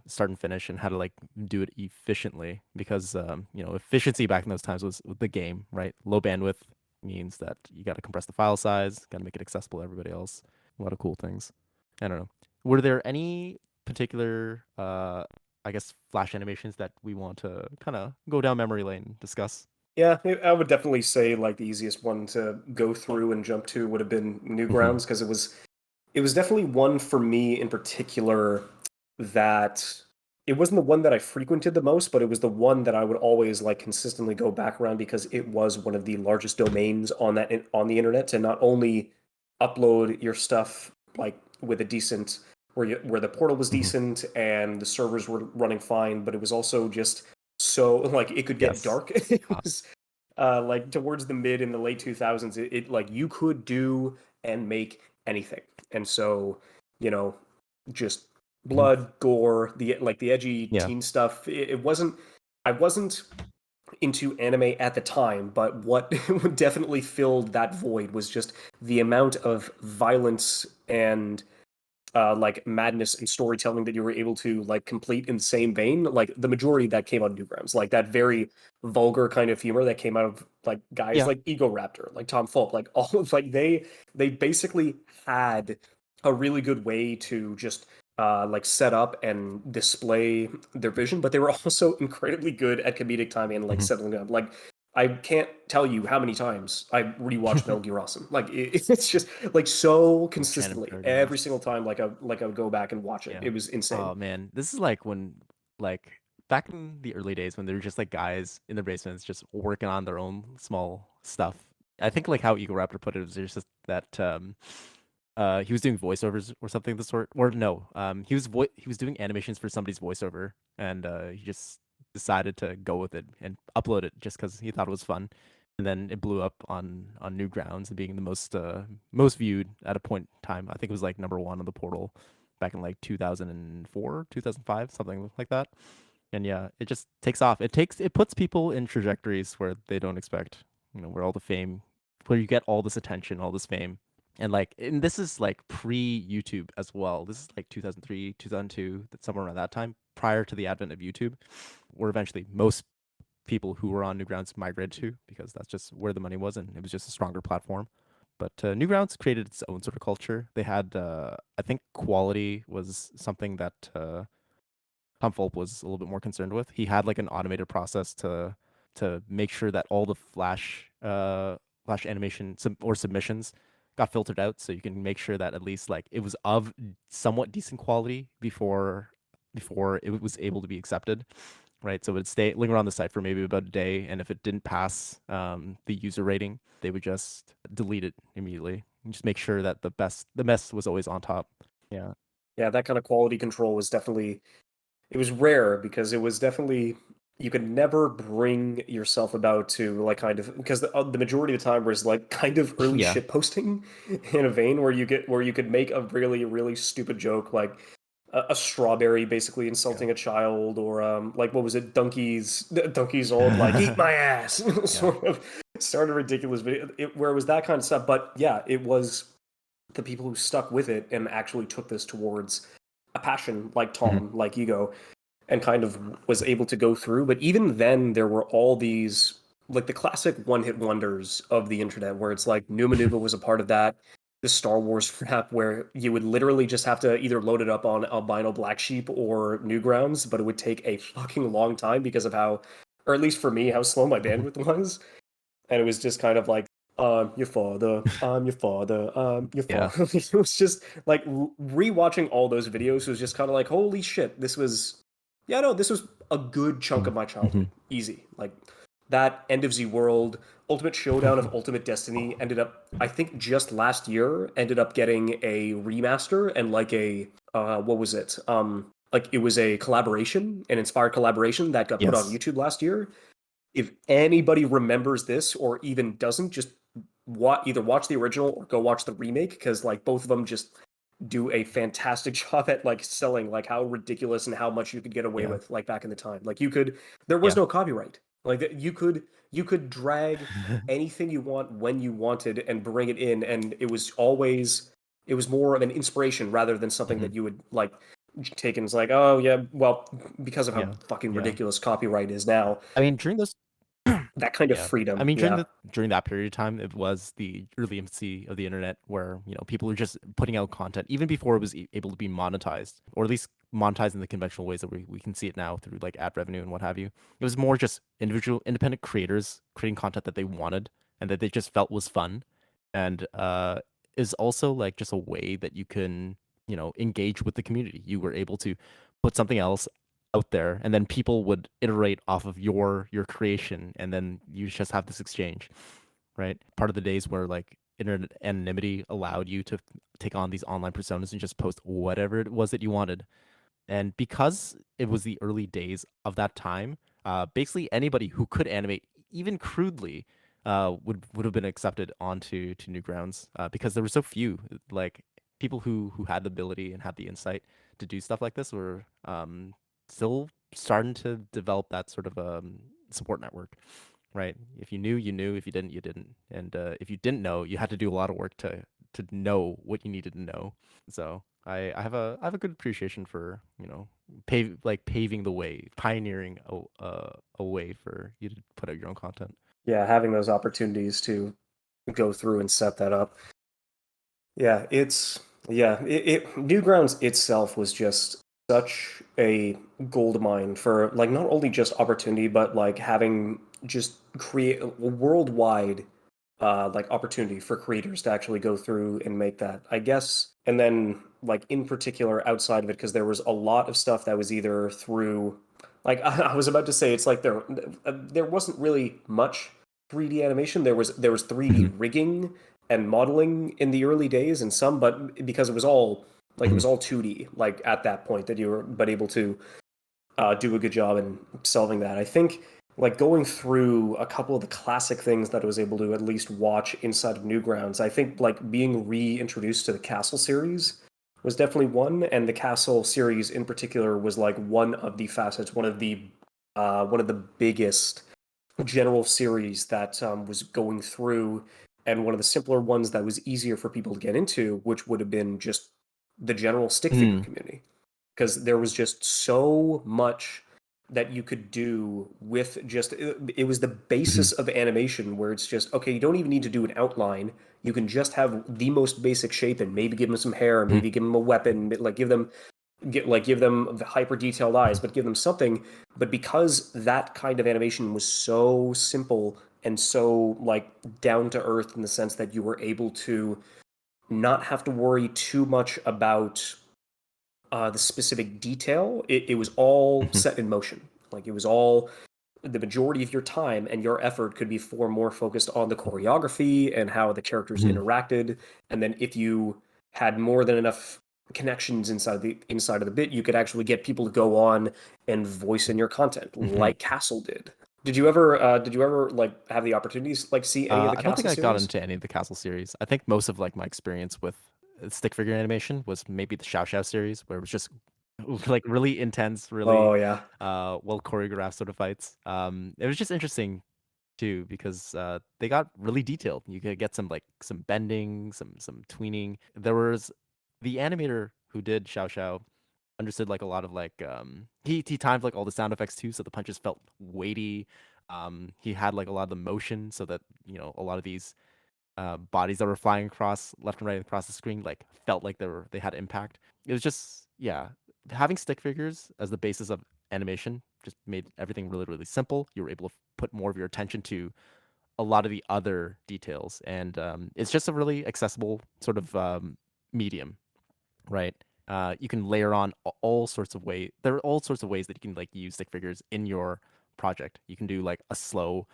start and finish, and how to like do it efficiently. Because efficiency back in those times was with the game, right? Low bandwidth means that you got to compress the file size, got to make it accessible to everybody else. A lot of cool things. I don't know. Were there any particular, I guess, Flash animations that we want to kind of go down memory lane and discuss? Yeah, I would definitely say like the easiest one to go through and jump to would have been Hmm. Newgrounds because it was definitely one for me in particular that it wasn't the one that I frequented the most, but it was the one that I would always like consistently go back around because it was one of the largest domains on on the internet to not only upload your stuff like with a decent where the portal was Hmm. decent and the servers were running fine, but it was also just so like it could get Yes. dark. It was like towards the mid in the late 2000s, it like you could do and make anything. And so, you know, just Mhm. blood, gore, the edgy Yeah. teen stuff. It wasn't. I wasn't into anime at the time, but what definitely filled that void was just the amount of violence and like madness and storytelling that you were able to like complete in the same vein. Like the majority that came out of Newgrounds, like that very vulgar kind of humor that came out of like guys Yeah. like Ego Raptor, like Tom Fulp, like all of like they basically had a really good way to just like set up and display their vision, but they were also incredibly good at comedic timing and like Mhm. settling down. Like I can't tell you how many times I rewatched Metal Gear Awesome. Like it's just like so Shannon consistently every single Paradigms. time. Like I would go back and watch it. Yeah. It was insane. Oh man, this is like when like back in the early days when they were just like guys in their basements just working on their own small stuff. I think like how Eagle Raptor put it was just that he was doing voiceovers or something of the sort. Or no, he was doing animations for somebody's voiceover and he just decided to go with it and upload it just because he thought it was fun. And then it blew up on Newgrounds and being the most viewed at a point in time. I think it was like number one on the portal back in like 2004, 2005, something like that. And yeah, it just takes off. It puts people in trajectories where they don't expect, where all the fame, where you get all this attention, all this fame. And this is like pre YouTube as well. This is like 2003, 2002, somewhere around that time, prior to the advent of YouTube, where eventually most people who were on Newgrounds migrated to because that's just where the money was and it was just a stronger platform. But Newgrounds created its own sort of culture. They had, I think, quality was something that Tom Fulp was a little bit more concerned with. He had like an automated process to make sure that all the Flash animation or submissions got filtered out, so you can make sure that at least like it was of somewhat decent quality before it was able to be accepted, right? So it would stay linger on the site for maybe about a day, and if it didn't pass the user rating, they would just delete it immediately and just make sure that the best was always on top. Yeah. Yeah, that kind of quality control was definitely it was rare because it was definitely you could never bring yourself about to like kind of because the majority of the time was like kind of early Yeah. shit posting in a vein where you could make a really stupid joke like a strawberry basically Yeah. insulting a child or like what was it Donkey's old like eat my ass Yeah. sort of ridiculous video where it was that kind of stuff but yeah it was the people who stuck with it and actually took this towards a passion like Mhm. Tom like Ego and kind of was able to go through. But even then, there were all these like the classic one-hit wonders of the internet, where it's like Numa Numa was a part of that. The Star Wars rap, where you would literally just have to either load it up on Albino Black Sheep or Newgrounds, but it would take a fucking long time because of how, or at least for me, how slow my Mhm. bandwidth was. And it was just kind of like, your father, I'm your father, your Yeah. father. It was just like rewatching all those videos was just kind of like, holy shit, this was, yeah, no, this was a good chunk of Mhm. my childhood. Mhm. Easy. Like that End of Z World, Ultimate Showdown of Ultimate Destiny ended up, I think just last year, ended up getting a remaster and like a, what was it? Like it was a collaboration, an inspired collaboration that got put on Yes. YouTube last year if anybody remembers this or even doesn't, just either watch the original or go watch the remake because like both of them just do a fantastic job at like selling like how ridiculous and how much you could get away Yeah. with like back in the time. Like you could there was Yeah. no copyright. Like you could drag anything you want when you wanted and bring it in and it was more of an inspiration rather than something Mhm. that you would like take and it's like, oh yeah, well, because of how Yeah. fucking Yeah. ridiculous copyright is now, I mean, during those that kind of Yeah. I freedom, mean, yeah. during that period of time, it was the early infancy of the internet where, people were just putting out content even before it was able to be monetized, or at least monetized in the conventional ways that we can see it now through like ad revenue and what have you. It was more just individual independent creators creating content that they wanted and that they just felt was fun. And is also like just a way that you can, engage with the community. You were able to put something else out there and then people would iterate off of your creation and then you just have this exchange, right? Part of the days where like internet anonymity allowed you to take on these online personas and just post whatever it was that you wanted. And because it was the early days of that time, basically anybody who could animate even crudely would have been accepted onto to Newgrounds because there were so few like people who had the ability and had the insight to do stuff like this were still starting to develop that sort of support network, right? If you knew, you knew. If you didn't, you didn't. And if you didn't know, you had to do a lot of work to know what you needed to know. So I have a good appreciation for paving the way, pioneering a way for you to put out your own content. Yeah, having those opportunities to go through and set that up. Yeah, Newgrounds itself was just such a gold mine for like not only just opportunity, but like having just create a worldwide like opportunity for creators to actually go through and make that. I guess, and then like in particular outside of it, because there was a lot of stuff that was either through like I was about to say it's like there wasn't really much 3D animation. There was 3D Mhm. rigging and modeling in the early days and some, but because it was all like it Mhm. was all 2D like at that point that you were but able to do a good job in solving that. I think like going through a couple of the classic things that I was able to at least watch inside of Newgrounds, I think like being reintroduced to the Castle series was definitely one, and the Castle series in particular was like one of the facets, one of the biggest general series that was going through, and one of the simpler ones that was easier for people to get into, which would have been just the general stick figure Mm. community because there was just so much that you could do with just it was the Mhm. basis of animation where it's just okay you don't even need to do an outline you can just have the most basic shape and maybe give them some hair Mhm. maybe give them a weapon like give them the hyper detailed eyes but give them something but because that kind of animation was so simple and so like down to earth in the sense that you were able to not have to worry too much about the specific detail. It was all Hmm. set in motion. Like it was all the majority of your time and your effort could be far more focused on the choreography and how the characters Hmm. interacted. And then if you had more than enough connections inside of the bit, you could actually get people to go on and voice in your content, Hmm. like Castle did. Did you ever like have the opportunities like see any of the I don't think Castle I got series? into any of the Castle series. I think most of like my experience with stick figure animation was maybe the Xiao Xiao series, where it was just like really intense, really Oh yeah. well choreographed sort of fights. It was just interesting too because they got really detailed. You could get some like some bending, some tweening. There was the animator who did Xiao Xiao understood like a lot of like he timed like all the sound effects too, so the punches felt weighty. He had like a lot of the motion so that a lot of these bodies that were flying across left and right across the screen like felt like they had impact. It was just yeah, having stick figures as the basis of animation just made everything really really simple. You were able to put more of your attention to a lot of the other details, and it's just a really accessible sort of medium, right? You can layer on all sorts of ways. There are all sorts of ways that you can like use stick figures in your project. You can do like a slow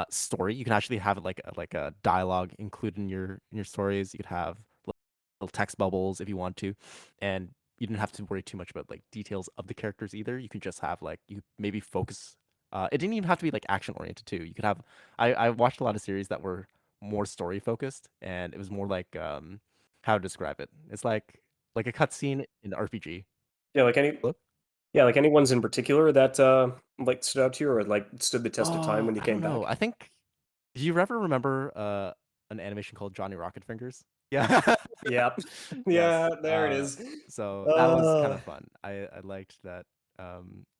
story. You can actually have it like a dialogue included in your stories. You could have little text bubbles if you want to, and you didn't have to worry too much about like details of the characters either. You could just have like you maybe focus. It didn't even have to be like action oriented too. You could have. I watched a lot of series that were more story focused, and it was more like how to describe it. It's like a cutscene in RPG. Yeah, like any Hello? yeah, like any ones in particular that like stood out to you or like stood the test of time when you I don't came know. back? I think. Do you ever remember an animation called Johnny Rocket Fingers? Yeah. Yeah. Yes. Yeah, there it is. So that was kind Uh, of fun. I liked that.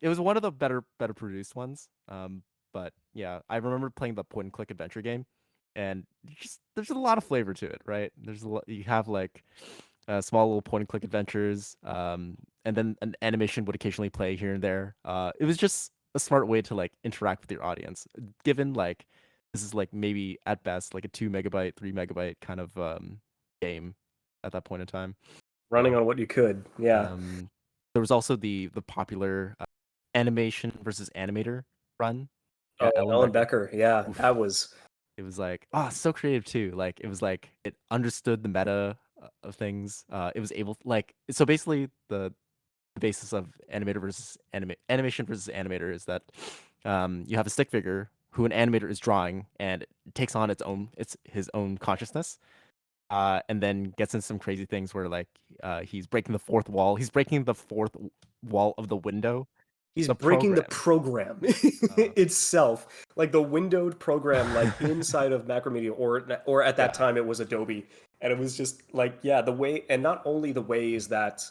It was one of the better produced ones. But yeah, I remember playing the point and click adventure game, and just there's a lot of flavor to it, right? There's a lot. You have like small little point and click adventures, and then an animation would occasionally play here and there. It was just a smart way to like interact with your audience, given like this is like maybe at best like a 2 megabyte, 3 megabyte kind of game at that point in time. running So on what you could. Yeah. um, there was also the popular animation versus animator run. Yeah, Oh, Ellen Ellen Becker. Becker. Yeah, Oof. that was It was like, so creative too. Like it was like it understood the meta of things. It was able like so basically the basis of animation versus animator is that you have a stick figure who an animator is drawing and it takes on its his own consciousness. And then gets in some crazy things where like he's breaking the fourth wall. He's breaking the wall of the window, he's the breaking the program. program Uh, itself, like the windowed program, like inside of Macromedia, or at that yeah. time it was Adobe, and it was just like yeah, the way, and not only the ways that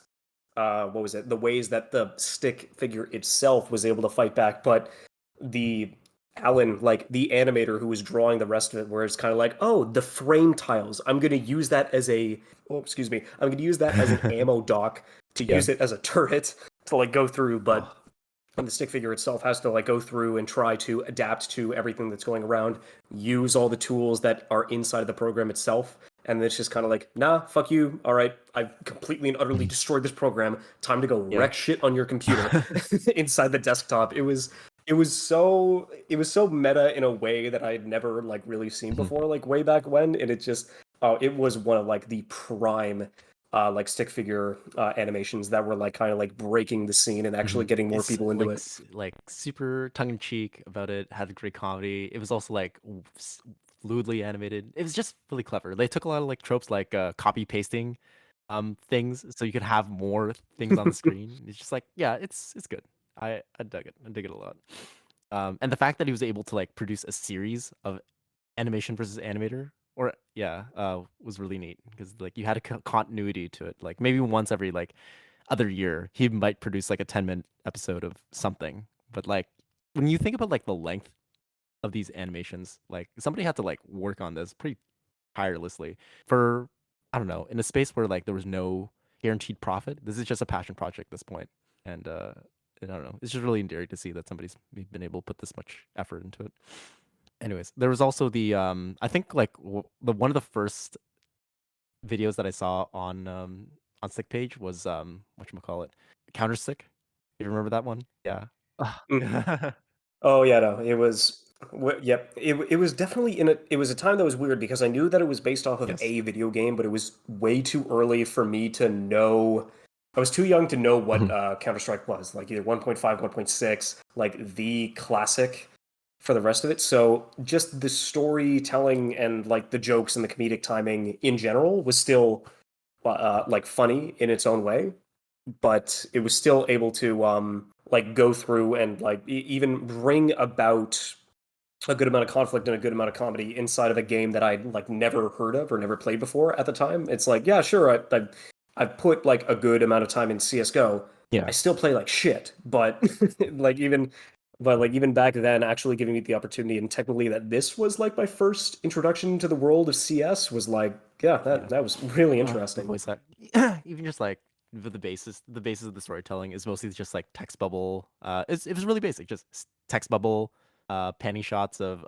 what was it? The ways that the stick figure itself was able to fight back, but the Alan, like the animator who was drawing the rest of it, where it's kind of like, oh, the frame tiles. I'm gonna use that as a, oh, excuse me, I'm gonna use that as an ammo dock to Yeah. use it as a turret to like go through, but Oh. and the stick figure itself has to like go through and try to adapt to everything that's going around, use all the tools that are inside the program itself, and it's just kind of like, nah, fuck you. All right, I've completely and utterly destroyed this program. Time to go Yeah. wreck shit on your computer inside the desktop. It was so meta in a way that I had never like really seen Mhm. before, like way back when, and it just it was one of like the prime like stick figure animations that were like kind of like breaking the scene and actually Mhm. getting more It's people into like it. like super tongue in cheek about it. Had great comedy. It was also like fluidly animated. It was just really clever. They took a lot of like tropes like copy pasting things so you could have more things on the screen. It's just like yeah, it's good. I dug it. I dig it a lot. And the fact that he was able to like produce a series of animation versus animator or yeah, was really neat because like you had a continuity to it. Like maybe once every like other year he might produce like a 10-minute episode of something. But like when you think about like the length of these animations, like somebody had to like work on this pretty tirelessly for I don't know, in a space where like there was no guaranteed profit. This is just a passion project at this point. And I don't know. It's just really endearing to see that somebody's been able to put this much effort into it. Anyways, there was also the I think like the one of the first videos that I saw on Stickpage was whatchamacallit, Counter Stick. You remember that one? Yeah. Mhm. Oh yeah, no, it was. Yep, it was definitely in a. It was a time that was weird because I knew that it was based off of Yes. a video game, but it was way too early for me to know. I was too young to know what Mhm. Counter-Strike was, like either 1.5, 1.6, like the classic for the rest of it. So just the storytelling and like the jokes and the comedic timing in general was still like funny in its own way, but it was still able to like go through and like even bring about a good amount of conflict and a good amount of comedy inside of a game that I'd like never heard of or never played before at the time. It's like, yeah, sure, I've put like a good amount of time in CS:GO. I Yeah. still play like shit, but like even like even back then, actually giving me the opportunity and technically that this was like my first introduction to the world of CS was like, yeah, Yeah. that was really The interesting. voice act, even just like the basis of the storytelling is mostly just like text bubble. It was really basic, just text bubble, panning shots of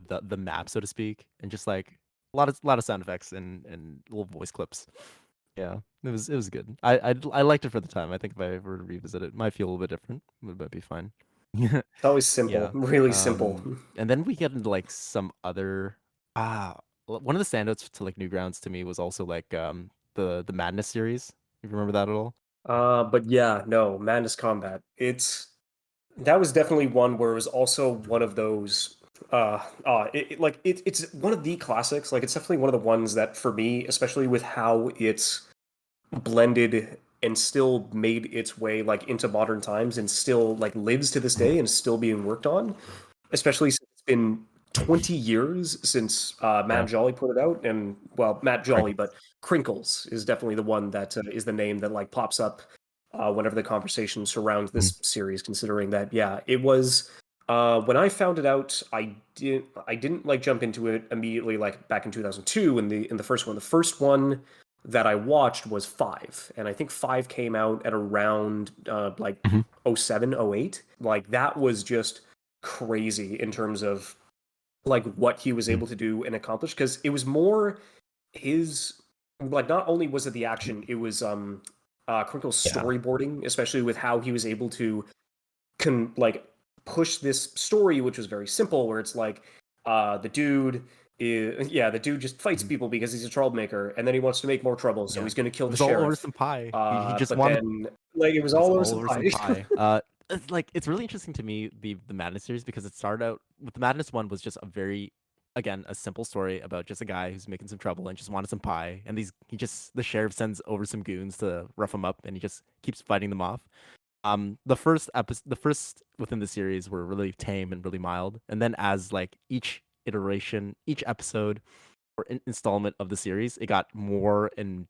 the map, so to speak, and just like a lot of sound effects and little voice clips. Yeah, it was good. I liked it for the time. I think if I ever revisit it, might feel a little bit different, but it might be fine. It's always simple, Yeah. really simple. And then we get into like some other ah one of the standouts to like Newgrounds to me was also like the Madness series. If you remember that at all? But yeah, no, Madness Combat. It's that was definitely one where it was also one of those it's one of the classics. Like it's definitely one of the ones that for me, especially with how it's blended and still made its way like into modern times and still like lives to this Mhm. day and is still being worked on, especially since it's been 20 years since Yeah. Matt Jolly put it out. And well, Matt Jolly, Crinkles. but Crinkles is definitely the one that is the name that like pops up whenever the conversation surrounds Mhm. this series, considering that, yeah, it was when I found it out, I didn't like jump into it immediately like back in 2002 in the first one. The first one that I watched was 5, and I think 5 came out at around like Mhm. '07, '08. Like that was just crazy in terms of like what he was Mhm. able to do and accomplish because it was more his like not only was it the action, it was Crinkle's Yeah. storyboarding, especially with how he was able to like push this story, which was very simple, where it's like the dude is yeah, the dude just fights Mhm. people because he's a troublemaker, and then he wants to make more trouble, so Yeah. he's going to kill It the was all over sheriff. some pie. He just But wanted then like it was It was all over all some over some pie. pie. It's like it's really interesting to me the Madness series because it started out with the Madness one was just a very again a simple story about just a guy who's making some trouble and just wanted some pie and the sheriff sends over some goons to rough him up and he just keeps fighting them off. The first within the series were really tame and really mild, and then as like each iteration, each episode or installment of the series, it got more and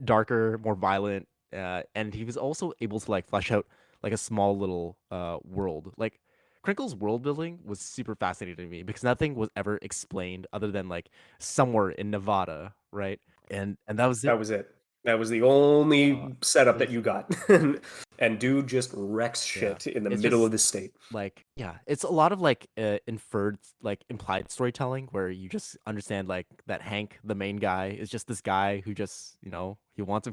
darker, more violent, and he was also able to like flesh out like a small little world. Like Crinkle's world building was super fascinating to me because nothing was ever explained other than like somewhere in Nevada, right? And that was it. That was it. That was the Uh, only it setup that was you got. And dude just wrecks yeah. shit in the It's middle of just the state. like yeah, it's a lot of like inferred like implied storytelling where you just understand like that Hank, the main guy, is just this guy who just he wants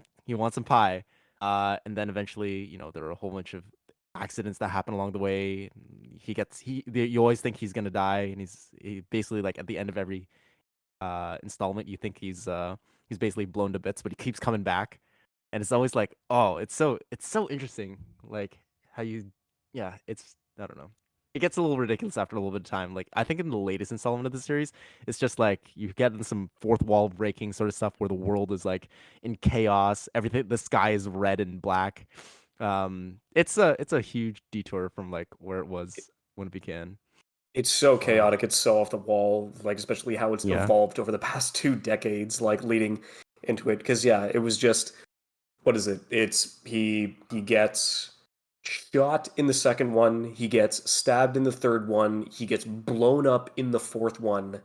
some pie, and then eventually there are a whole bunch of accidents that happen along the way. You always think he's gonna die, and he basically like at the end of every installment you think he's basically blown to bits, but he keeps coming back, and it's always like, oh, it's so interesting, like how you, yeah, it's I don't know. It gets a little ridiculous after a little bit of time. Like I think in the latest installment of the series, it's just like you get in some fourth wall breaking sort of stuff where the world is like in chaos, everything, the sky is red and black. It's a huge detour from like where it was when it began. It's so Uh, chaotic, it's so off the wall, like especially how it's yeah. evolved over the past 2 decades, like leading into it. Because yeah, it was just what is it? It's he gets shot in the second one, he gets stabbed in the third one, he gets blown up in the fourth one,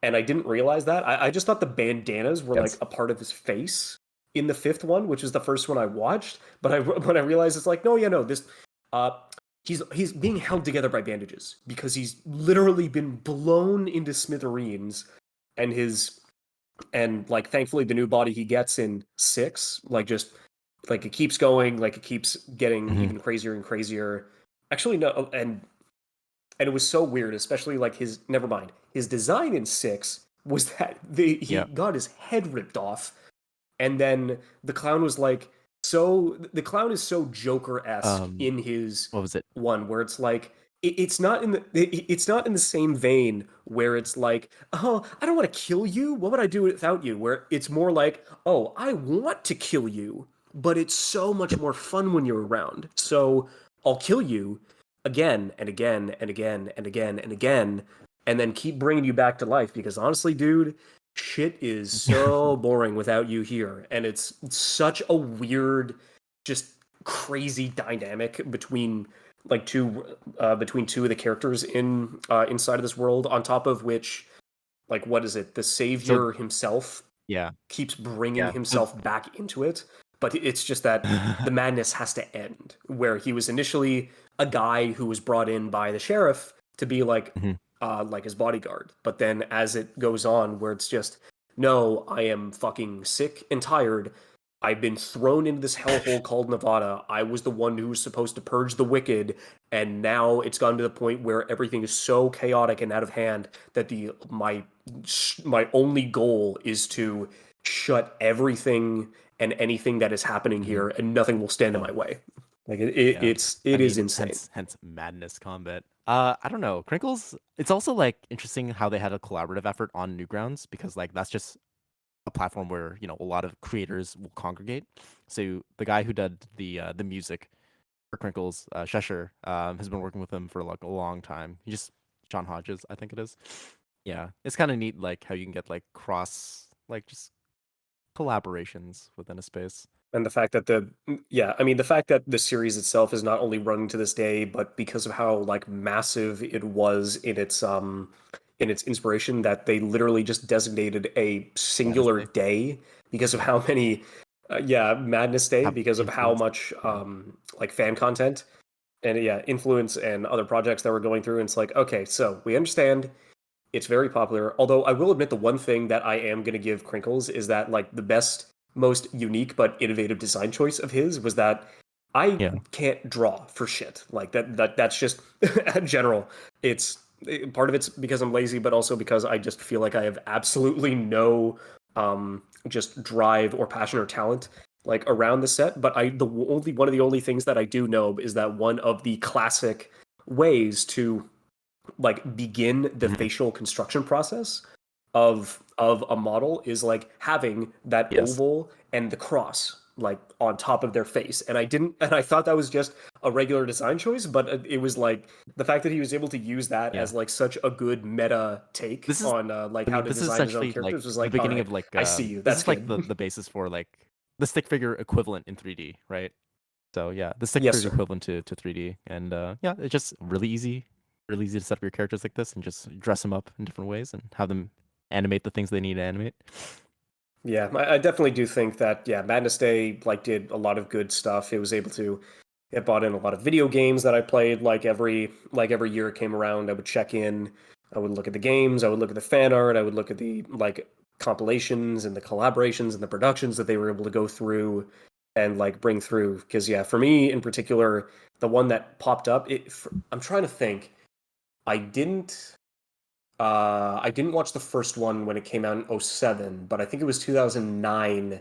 and I didn't realize that. I just thought the bandanas were like Yes. a part of his face in the fifth one, which is the first one I watched. But when I realized it's like, no, yeah, no, this uh he's being held together by bandages because he's literally been blown into smithereens, and his And like thankfully the new body he gets in 6 like just like it keeps going, like it keeps getting Hmm. even crazier and crazier. Actually no, and it was so weird, especially like his never mind. His design in 6 was that he Yeah. got his head ripped off, and then the clown was like, so the clown is so Joker-esque Um, in his what was it? one where it's like it's not in it's not in the same vein where it's like, oh, I don't want to kill you, what would I do without you, where it's more like, oh, I want to kill you, but it's so much Yep. more fun when you're around, so I'll kill you again and again and again and again and again, and then keep bringing you back to life, because honestly, dude, shit is so boring without you here. And it's such a weird, just crazy dynamic between between two of the characters in inside of this world, on top of which, like, what is it, the So savior himself yeah, keeps bringing yeah. So himself back into it, but it's just that the madness has to end. Where he was initially a guy who was brought in by the sheriff to be Mhm. like his bodyguard, but then as it goes on, where it's just, no, I am fucking sick and tired. I've been thrown into this hellhole called Nevada. I was the one who was supposed to purge the wicked, and now it's gotten to the point where everything is so chaotic and out of hand that my only goal is to shut everything and anything that is happening Mhm. here, and nothing will stand in my Oh, way. Like yeah. I it is mean, insane. hence Madness Combat. I don't know. Crinkles, it's also like interesting how they had a collaborative effort on Newgrounds because like that's just a platform where, you know, a lot of creators will congregate. So the guy who did the music for Crinkles, Cheshire, has been working with him for like a long time. He just John Hodges, I think it is. Yeah. It's kind of neat like how you can get like cross like just collaborations within a space. And the fact that yeah, I mean, the fact that the series itself is not only running to this day, but because of how like massive it was in its inspiration, that they literally just designated a Madness singular Day. day because of Yeah. how many yeah, Madness Day, Have because of how influence. much Yeah. like fan content and yeah, influence and other projects that were going through. And it's like, okay, so we understand it's very popular. Although I will admit, the one thing that I am going to give Crinkles is that like the best, most unique but innovative design choice of his was that I Yeah. can't draw for shit. Like that's just in general. It's part of it's because I'm lazy, but also because I just feel like I have absolutely no just drive or passion or talent like around the set. But I the only one of the only things that I do know is that one of the classic ways to like begin the Mhm. facial construction process of a model is like having that Yes. oval and the cross like on top of their face. And I thought that was just a regular design choice, but it was like the fact that he was able to use that Yeah. as like such a good meta take This is on like I how mean, to this is design his own essentially like characters was the like, all beginning right, of like I see you, this that's is like good. the basis for like the stick figure equivalent in 3D, right? So yeah, the stick Yes, figure sir. equivalent to 3D, and yeah, it's just really easy to set up your characters like this and just dress them up in different ways and have them animate the things they need to animate. Yeah, I definitely do think that, yeah, Madness Day like did a lot of good stuff. It was able to, it brought in a lot of video games that I played. Like every year it came around, I would check in, I would look at the games, I would look at the fan art, I would look at the like compilations and the collaborations and the productions that they were able to go through and like bring through. Because yeah, for me in particular, the one that popped up, I'm trying to think. I didn't. I didn't watch the first one when it came out in '07, but I think it was 2009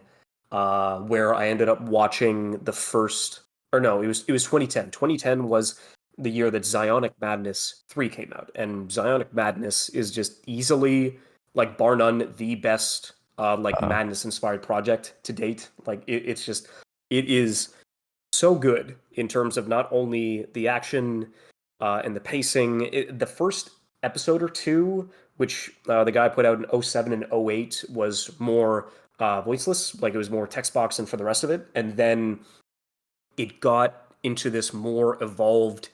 where I ended up watching the first, or no, it was 2010. 2010 was the year that Zionic Madness 3 came out, and Zionic Madness is just easily, like bar none, the best like Uh, Madness inspired project to date. Like it is so good in terms of not only the action and the pacing. The first episode or two, which the guy put out in '07 and '08, was more voiceless, like it was more text box and for the rest of it. And then it got into this more evolved,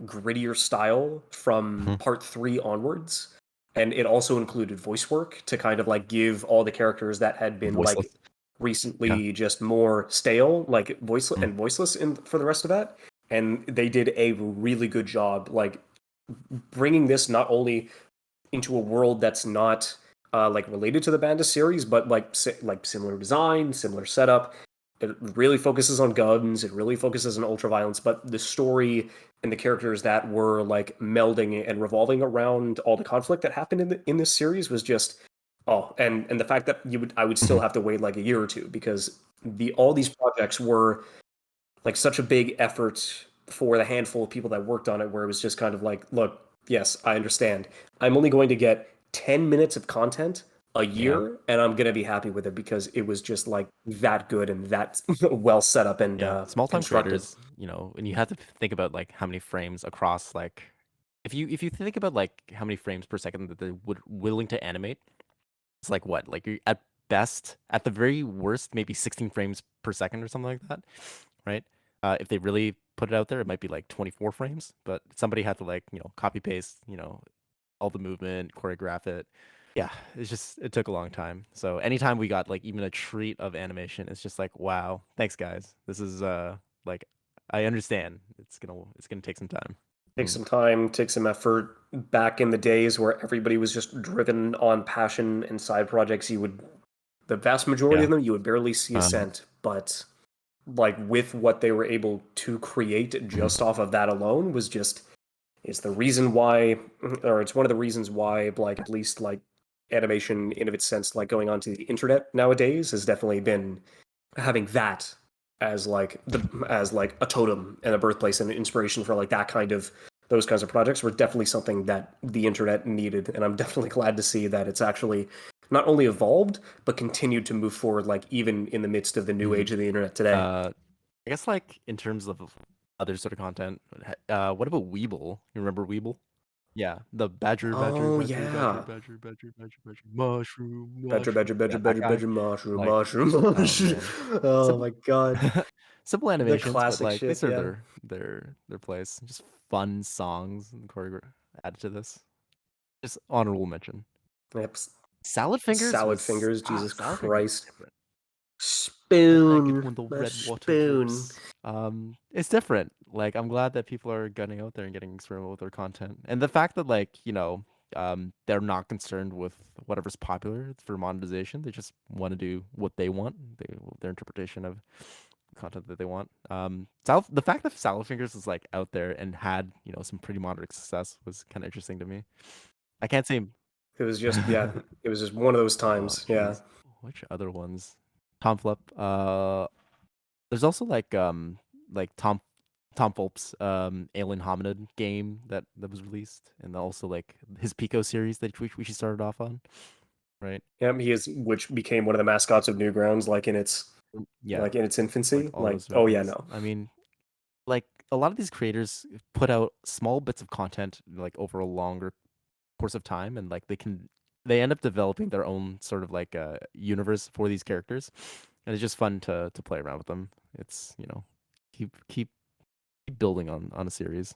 grittier style from mhm. part 3 onwards. And it also included voice work to kind of like give all the characters that had been like Voiceless. Yeah. recently just more stale, like Mm. voiceless in for the rest of that. And they did a really good job, like bringing this not only into a world that's not like related to the Banda series, but like similar design, similar setup. It really focuses on guns. It really focuses on ultraviolence, but the story and the characters that were like melding and revolving around all the conflict that happened in this series was just and the fact that I would still Mhm. have to wait like a year or two because all these projects were like such a big effort for the handful of people that worked on it, where it was just kind of like, look, yes, I understand. I'm only going to get 10 minutes of content a Yeah. year, and I'm gonna be happy with it because it was just like that good and that well set up and Yeah, small time constructed. creators, and you have to think about like how many frames across like if you think about like how many frames per second that they're willing to animate, it's like what? Like you're at best, at the very worst, maybe 16 frames per second or something like that, right? If they really put it out there, it might be like 24 frames, but somebody had to like, copy paste, all the movement, choreograph it. Yeah, it took a long time. So anytime we got like even a treat of animation, it's just like, wow, thanks guys. This is like I understand. It's gonna take some time. Take Mm, some time, take some effort. Back in the days where everybody was just driven on passion and side projects, the vast majority yeah. of them, you would barely see a Um, cent. But like with what they were able to create mhm. just off of that alone was just it's the reason why, or it's one of the reasons why, like at least like animation in of its sense, like going onto the internet nowadays, has definitely been having that as like a totem and a birthplace and an inspiration for like that kind of those kinds of projects were definitely something that the internet needed, and I'm definitely glad to see that it's actually not only evolved but continued to move forward, like even in the midst of the new Mhm. age of the internet today. I guess like in terms of other sort of content, what about Weeble? You remember Weeble? Yeah, the Oh yeah. badger, mushroom, Badger, mushroom. badger, badger, Yeah, that badger, guy. badger, mushroom, Like, mushroom, oh mushroom. man, Oh simple, my god. simple The animations, but classic like they shit, serve yeah. their place. Just fun songs and choreography added to this. Just honorable mention. Yep. Salad Fingers Salad was fingers, Jesus Salad Fingers was Christ. different. I like it Spoon. when the The red water spoon. drips. It's different. Like I'm glad that people are gunning out there and getting experimental with their content. And the fact that like, they're not concerned with whatever's popular for monetization. They just want to do what they want. Their interpretation of content that they want. The fact that Salad Fingers is like out there and had, some pretty moderate success was kind of interesting to me. I can't say It was just, yeah, it was just one of those oh times, yeah. jeez. Which other ones? Tom Flip. There's also like Tom Fulp's Alien Hominid game that was released, and also like his Pico series that we should started off on, right? Yeah, he is, which became one of the mascots of Newgrounds, Yeah, like in its like infancy. all Like, those oh yeah, movies. no. I mean, like a lot of these creators put out small bits of content like over a longer course of time, and like they end up developing their own sort of like universe for these characters, and it's just fun to play around with them. It's keep building on a series.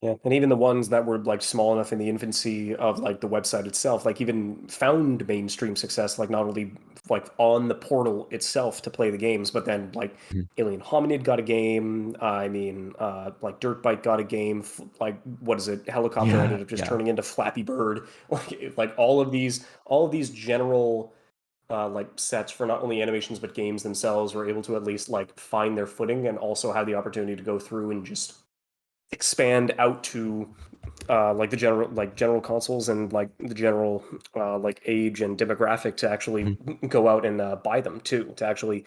Yeah, and even the ones that were like small enough in the infancy of like the website itself, like even found mainstream success, like not only like on the portal itself to play the games, but then like Mhm. Alien Hominid got a game. Like Dirt Bike got a game. Like what is it? Helicopter Yeah, ended up just yeah. turning into Flappy Bird. Like all of these general like sets for not only animations but games themselves were able to at least like find their footing and also have the opportunity to go through and just expand out to like the general consoles and like the general like age and demographic to actually Mhm. go out and buy them too, to actually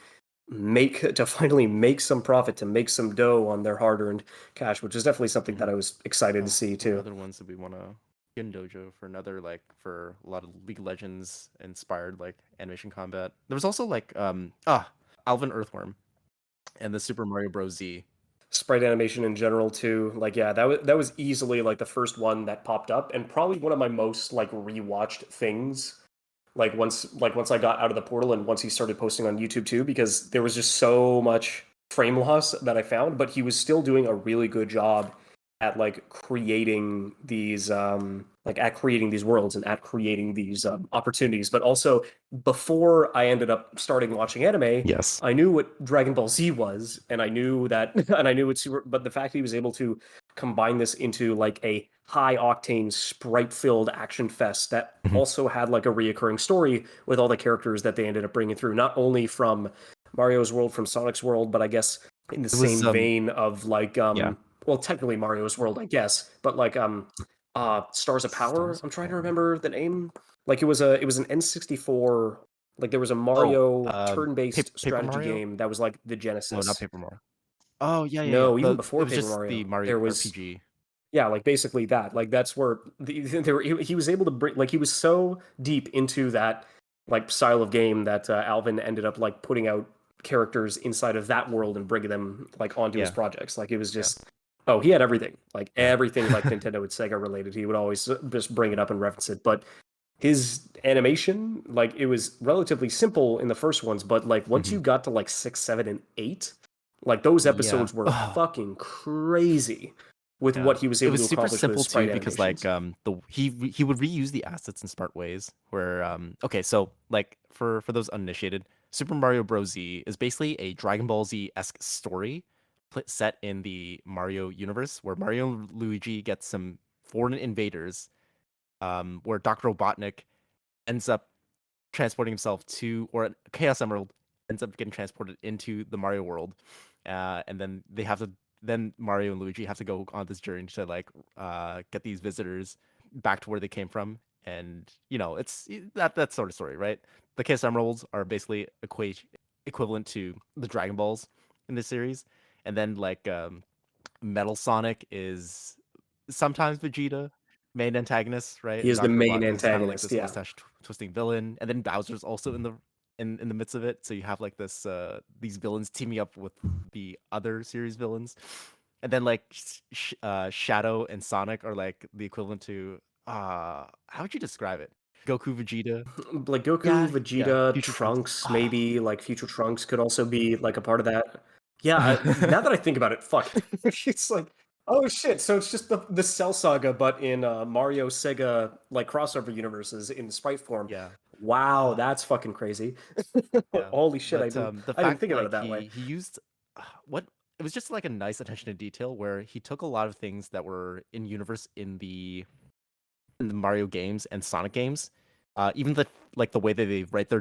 finally make some profit, to make some dough on their hard-earned cash, which is definitely something that Mhm. I was excited to Oh, see what too. other ones do we want to get in Dojo for another like for a lot of League of Legends inspired like animation combat? There was also like Alvin Earthworm and the Super Mario Bros. Z. Sprite animation in general too, like yeah, that was easily like the first one that popped up and probably one of my most like rewatched things, like once I got out of the portal and once he started posting on YouTube too, because there was just so much frame loss that I found, but he was still doing a really good job at like creating these like at creating these worlds and at creating these opportunities. But also, before I ended up starting watching anime, Yes. I knew what Dragon Ball Z was, and I knew that, and I knew it's super. But the fact that he was able to combine this into like a high octane, sprite filled action fest that Mhm. also had like a reoccurring story with all the characters that they ended up bringing through, not only from Mario's world, from Sonic's world, but I guess in the It was same vein of like yeah, well, technically Mario's world, I guess, but like Stars of Power. Stars I'm of trying to Power. remember the name. Like it was an N64, like there was a Oh, Mario turn-based Paper strategy Mario? game that was like the No, not Genesis. Paper Mario. Oh, yeah, yeah, yeah. No, even It before was Paper just the Mario, Mario there was, RPG. yeah, like basically that. Like that's where he was able to bring, like he was so deep into that like style of game that Alvin ended up like putting out characters inside of that world and bringing them like onto his Yeah, projects. Like it was yeah, just, oh, he had everything, like yeah. everything like Nintendo and Sega related. He would always just bring it up and reference it. But his animation, like it was relatively simple in the first ones, but like once Mhm. you got to like 6, 7, and 8, like those Yeah. episodes were fucking crazy with Yeah. what he was It able was to super accomplish with his simple too sprite because like animations. he would reuse the assets in smart ways where okay, so like for those uninitiated, Super Mario Bros. Z is basically a Dragon Ball Z-esque story set in the Mario universe where Mario and Luigi get some foreign invaders where Dr. Robotnik ends up transporting himself to, or Chaos Emerald ends up getting transported into the Mario world, and then they have to, then Mario and Luigi have to go on this journey to like get these visitors back to where they came from, and it's that sort of story, right? The Chaos Emeralds are basically equivalent to the Dragon Balls in this series, and then like Metal Sonic is sometimes Vegeta, main antagonist, right? He And is the Dr. main Robotnik is kind of like antagonist, this yeah. mustache twisting villain, and then Bowser's also in the midst of it. So you have like this these villains teaming up with the other series villains, and then like Shadow and Sonic are like the equivalent to how would you describe it? Goku, Vegeta, Like Goku, yeah, yeah, Vegeta, Future Trunks. Trunks, maybe like Future Trunks could also be like a part of that. Yeah, now that I think about it, fuck, it's like, oh shit. So it's just the Cell Saga, but in Mario Sega like crossover universes in sprite form. Yeah. Wow, Ah, that's fucking crazy. yeah. Holy shit, But the I didn't fact think about it like that way. he used what it was just like a nice attention to detail where he took a lot of things that were in universe in the Mario games and Sonic games. Even the way that they write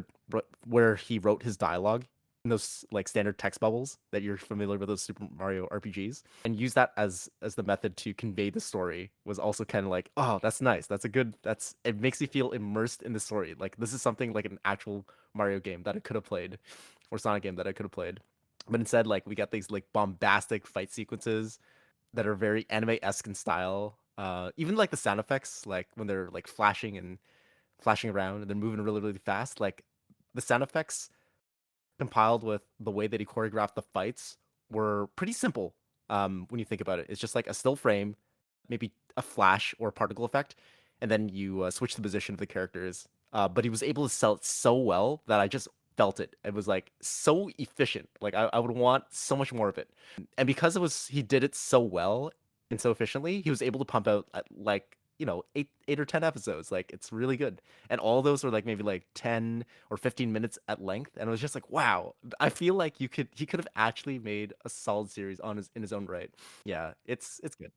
where he wrote his dialogue in those like standard text bubbles that you're familiar with those Super Mario RPGs, and use that as the method to convey the story was also kind of like, oh, that's nice. That's a good. That's it makes you feel immersed in the story. Like this is something like an actual Mario game that I could have played, or Sonic game that I could have played. But instead, like we got these like bombastic fight sequences that are very anime-esque in style. Even like the sound effects, like when they're like flashing around and they're moving really, really fast, like the sound effects compiled with the way that he choreographed the fights were pretty simple. When you think about it, it's just like a still frame, maybe a flash or a particle effect, and then you switch the position of the characters. But he was able to sell it so well that I just felt it. It was like so efficient. Like I would want so much more of it. And because he did it so well and so efficiently, he was able to pump out like eight or 10 episodes. Like it's really good, and all those were like maybe like 10 or 15 minutes at length, and it was just like, wow, I feel like he could have actually made a solid series on his in his own right. Yeah, it's good.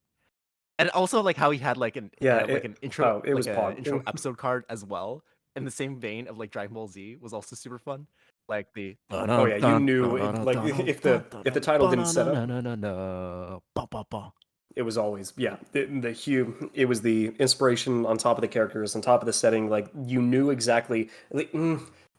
And also like how he had Yeah, like it an intro, oh, it like was a Pog. intro episode card as well, in the same vein of like Dragon Ball Z was also super fun. Like the Oh yeah, you knew it, like if the title didn't set up, it was always, yeah, the hue, it was the inspiration on top of the characters, on top of the setting. Like you knew exactly, like,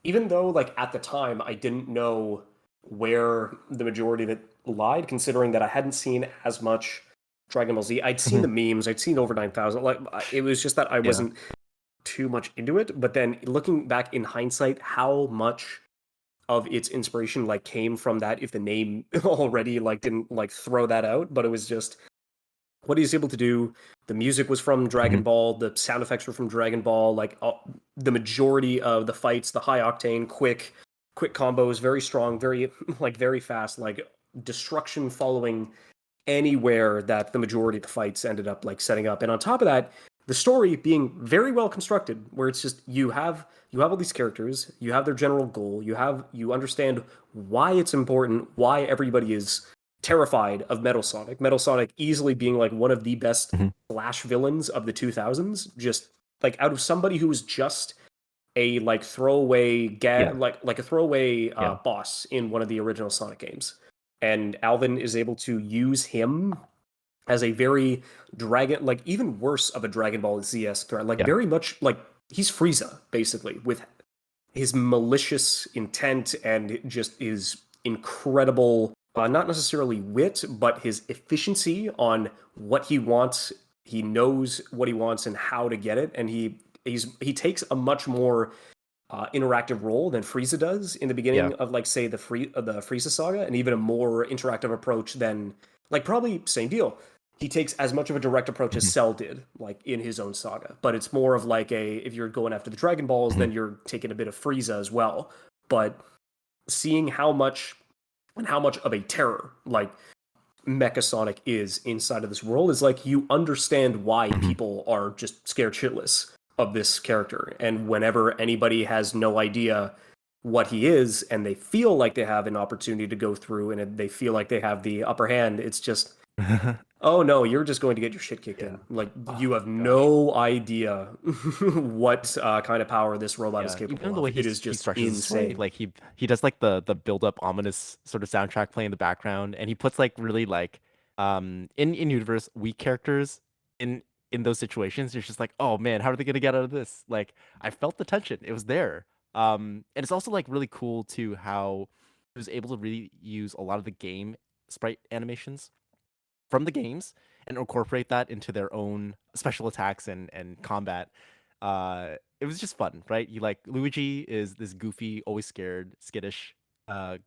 even though like at the time I didn't know where the majority of it lied, considering that I hadn't seen as much Dragon Ball Z. I'd seen the memes, I'd seen over 9,000. Like it was just that I yeah. wasn't too much into it. But then looking back in hindsight, how much of its inspiration like came from that, if the name already like didn't like throw that out, but it was just what he's able to do. The music was from Dragon Ball, the sound effects were from Dragon Ball, like the majority of the fights, the high octane, quick combos, very strong, very like very fast, like destruction following anywhere that the majority of the fights ended up like setting up. And on top of that, the story being very well constructed, where it's just you have all these characters, you have their general goal, you understand why it's important, why everybody is terrified of Metal Sonic. Metal Sonic easily being like one of the best Mhm. Flash villains of the 2000s, just like out of somebody who was just a like throwaway Yeah, like a throwaway yeah, boss in one of the original Sonic games. And Alvin is able to use him as a very dragon, like even worse of a Dragon Ball ZS threat, like yeah. very much like he's Frieza basically with his malicious intent and just his incredible, not necessarily wit, but his efficiency on what he wants. He knows what he wants and how to get it, and he takes a much more interactive role than Frieza does in the Yeah. beginning of like say the Frieza saga, and even a more interactive approach than like probably same deal. He takes as much of a direct approach as Mhm, Cell did, like in his own saga, but it's more of like a if you're going after the Dragon Balls, mhm, then you're taking a bit of Frieza as well. But seeing how much and how much of a terror like Mecha Sonic is inside of this world is like you understand why mhm. people are just scared shitless of this character. And whenever anybody has no idea what he is and they feel like they have an opportunity to go through and they feel like they have the upper hand, it's just, oh no, you're just going to get your shit kicked Yeah. in. Like Oh you my have gosh. no idea what kind of power this robot is Yeah, even capable the way of. It is he just structures the story, insane. like he does like the build up ominous sort of soundtrack playing in the background, and he puts like really like in universe weak characters in in those situations. You're just like, oh man, how are they gonna get out of this? Like I felt the tension, it was there. And it's also like really cool too how he was able to really use a lot of the game sprite animations from the games and incorporate that into their own special attacks and combat. It was just fun, right? You like Luigi is this goofy, always scared, skittish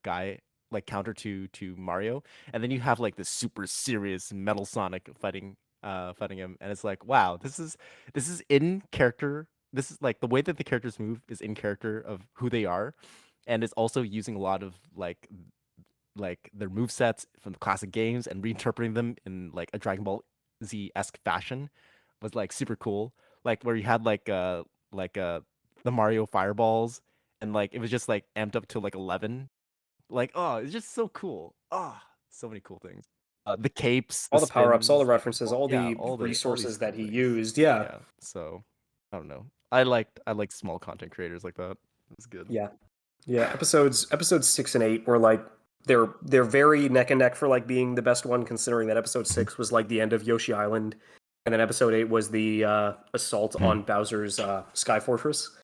guy, like counter to Mario, and then you have like this super serious Metal Sonic fighting him, and it's like, wow, this is in character. This is like the way that the characters move is in character of who they are, and it's also using a lot of like their move sets from the classic games and reinterpreting them in like a Dragon Ball Z-esque fashion was like super cool. Like where you had like the Mario fireballs and like it was just like amped up to like 11. Like oh, it's just so cool. Oh, so many cool things. The capes, the All the power ups, all the spins, references, all yeah, the all these resources that cool he things. used. Yeah. Yeah. So I don't know. I like small content creators like that. It's good. Yeah. Yeah, episodes 6 and 8 were like they're very neck and neck for like being the best one, considering that episode Mhm, 6 was like the end of Yoshi Island, and then episode 8 was the assault mhm, on Bowser's Sky Fortress.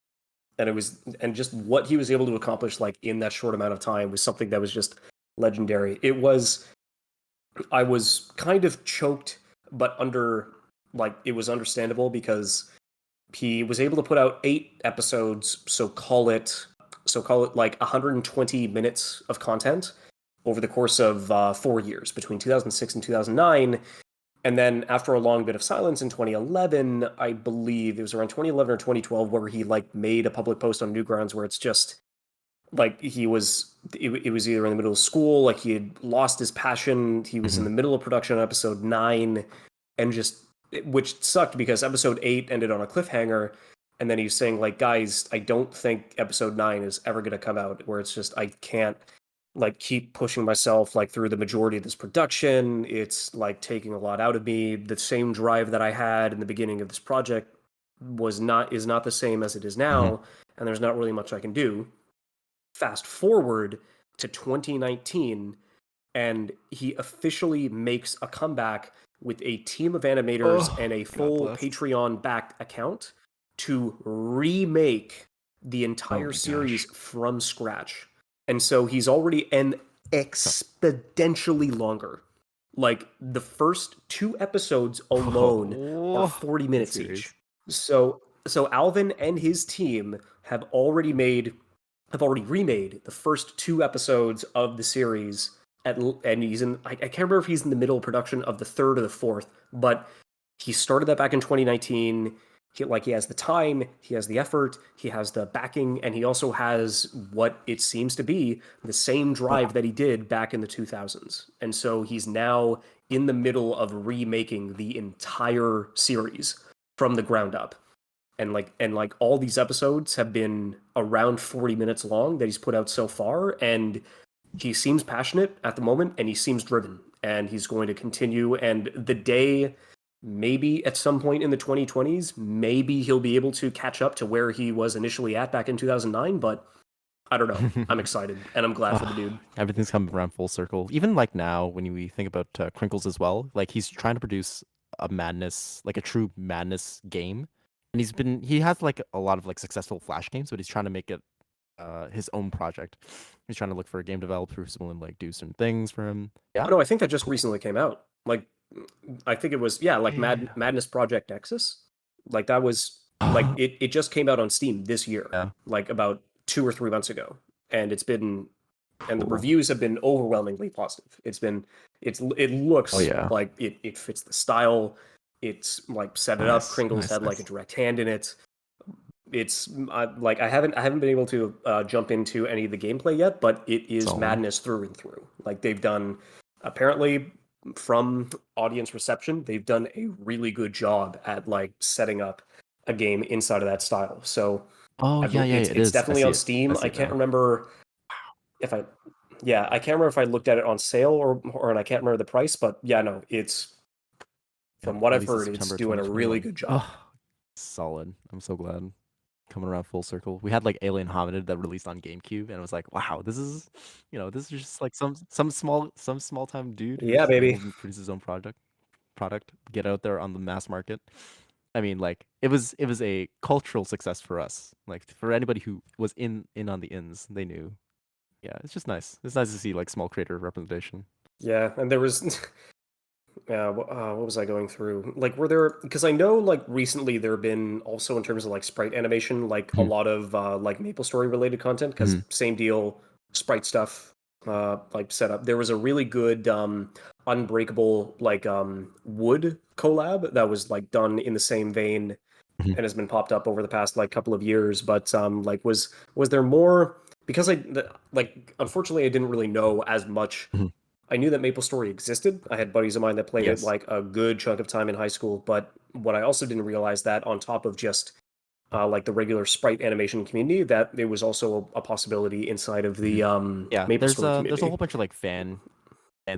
And it was and just what he was able to accomplish like in that short amount of time was something that was just legendary. It was I was kind of choked, but under like it was understandable because he was able to put out 8 episodes, so call it like 120 minutes of content over the course of 4 years between 2006 and 2009. And then after a long bit of silence in 2011, I believe it was around 2011 or 2012 where he like made a public post on Newgrounds where it's just like it was either in the middle of school, like he had lost his passion, he was in mhm, the middle of production on episode 9, and just which sucked because episode 8 ended on a cliffhanger, and then he's saying like, guys, I don't think episode 9 is ever going to come out, where it's just I can't like keep pushing myself like through the majority of this production. It's like taking a lot out of me. The same drive that I had in the beginning of this project was not is not the same as it is mhm. now, and there's not really much I can do. Fast forward to 2019, and he officially makes a comeback with a team of animators and Oh, a God full bless. Patreon backed account to remake the Oh entire my series gosh. from scratch. And so he's already and So exponentially longer. Like the first 2 episodes alone are oh, 40 are you minutes each. serious? So Alvin and his team have already remade the first 2 episodes of the series and he's in I can't remember if he's in the middle of production of the third or the fourth, but he started that back in 2019. He has the time, he has the effort, he has the backing, and he also has what it seems to be the same drive that he did back in the 2000s. And so he's now in the middle of remaking the entire series. from the ground up. And all these episodes have been around 40 minutes long that he's put out so far, and he seems passionate at the moment, and he seems driven, and he's going to continue. And the day, maybe at some point in the 2020s, maybe he'll be able to catch up to where he was initially at back in 2009, but I don't know. I'm excited, and I'm glad for the Oh, dude. everything's coming around full circle. Even like now, when we think about Crinkles as well, like he's trying to produce a madness, like a true madness game, and he has like a lot of like successful Flash games, but he's trying to make it his own project. He's trying to look for a game developer who's willing to like do certain things for him. Oh Yeah, no, I think that just cool. recently came out. Like, I think it was, yeah, like Yeah. Madness Project Nexus. Like that was like it just came out on Steam this year, Yeah, like about 2 or 3 months ago, and it's been and the cool. reviews have been overwhelmingly positive. It Oh looks yeah, like it fits the style. It's like set it up. nice, Kringles nice, had like a nice. direct hand in it. It's like I haven't been able to jump into any of the gameplay yet, but it is Solid. madness through and through. Like they've done, apparently, from audience reception, they've done a really good job at like setting up a game inside of that style. So Oh yeah, yeah, it's it it's is. I definitely see on it. I Steam. see I it can't now. remember if I yeah, I can't remember if I looked at it on sale or and I can't remember the price, but yeah, no, it's Yeah, from what I've released in heard, it's September doing a really 2021. good job. Oh, solid. I'm so glad. Coming around full circle. We had like Alien Hominid that released on GameCube, and it was like, wow, this is just like some small time dude Yeah, who's baby. able to produce his own product, get out there on the mass market. I mean, like it was a cultural success for us. Like for anybody who was in on the ins, they knew. Yeah, it's just nice. It's nice to see like small creator representation. Yeah, and there was yeah, what was I going through? Like, were there, because I know like recently there have been also in terms of like sprite animation, like a Mhm, lot of like MapleStory related content, because mhm, same deal, sprite stuff, like set up. There was a really good Unbreakable like wood collab that was like done in the same vein mhm, and has been popped up over the past like couple of years. But like was there more? Because like unfortunately I didn't really know as much. mhm. I knew that MapleStory existed. I had buddies of mine that played it Yes. like a good chunk of time in high school. But what I also didn't realize that on top of just like the regular sprite animation community, that there was also a possibility inside of the Mhm. Yeah, MapleStory there's a community. whole bunch of like fan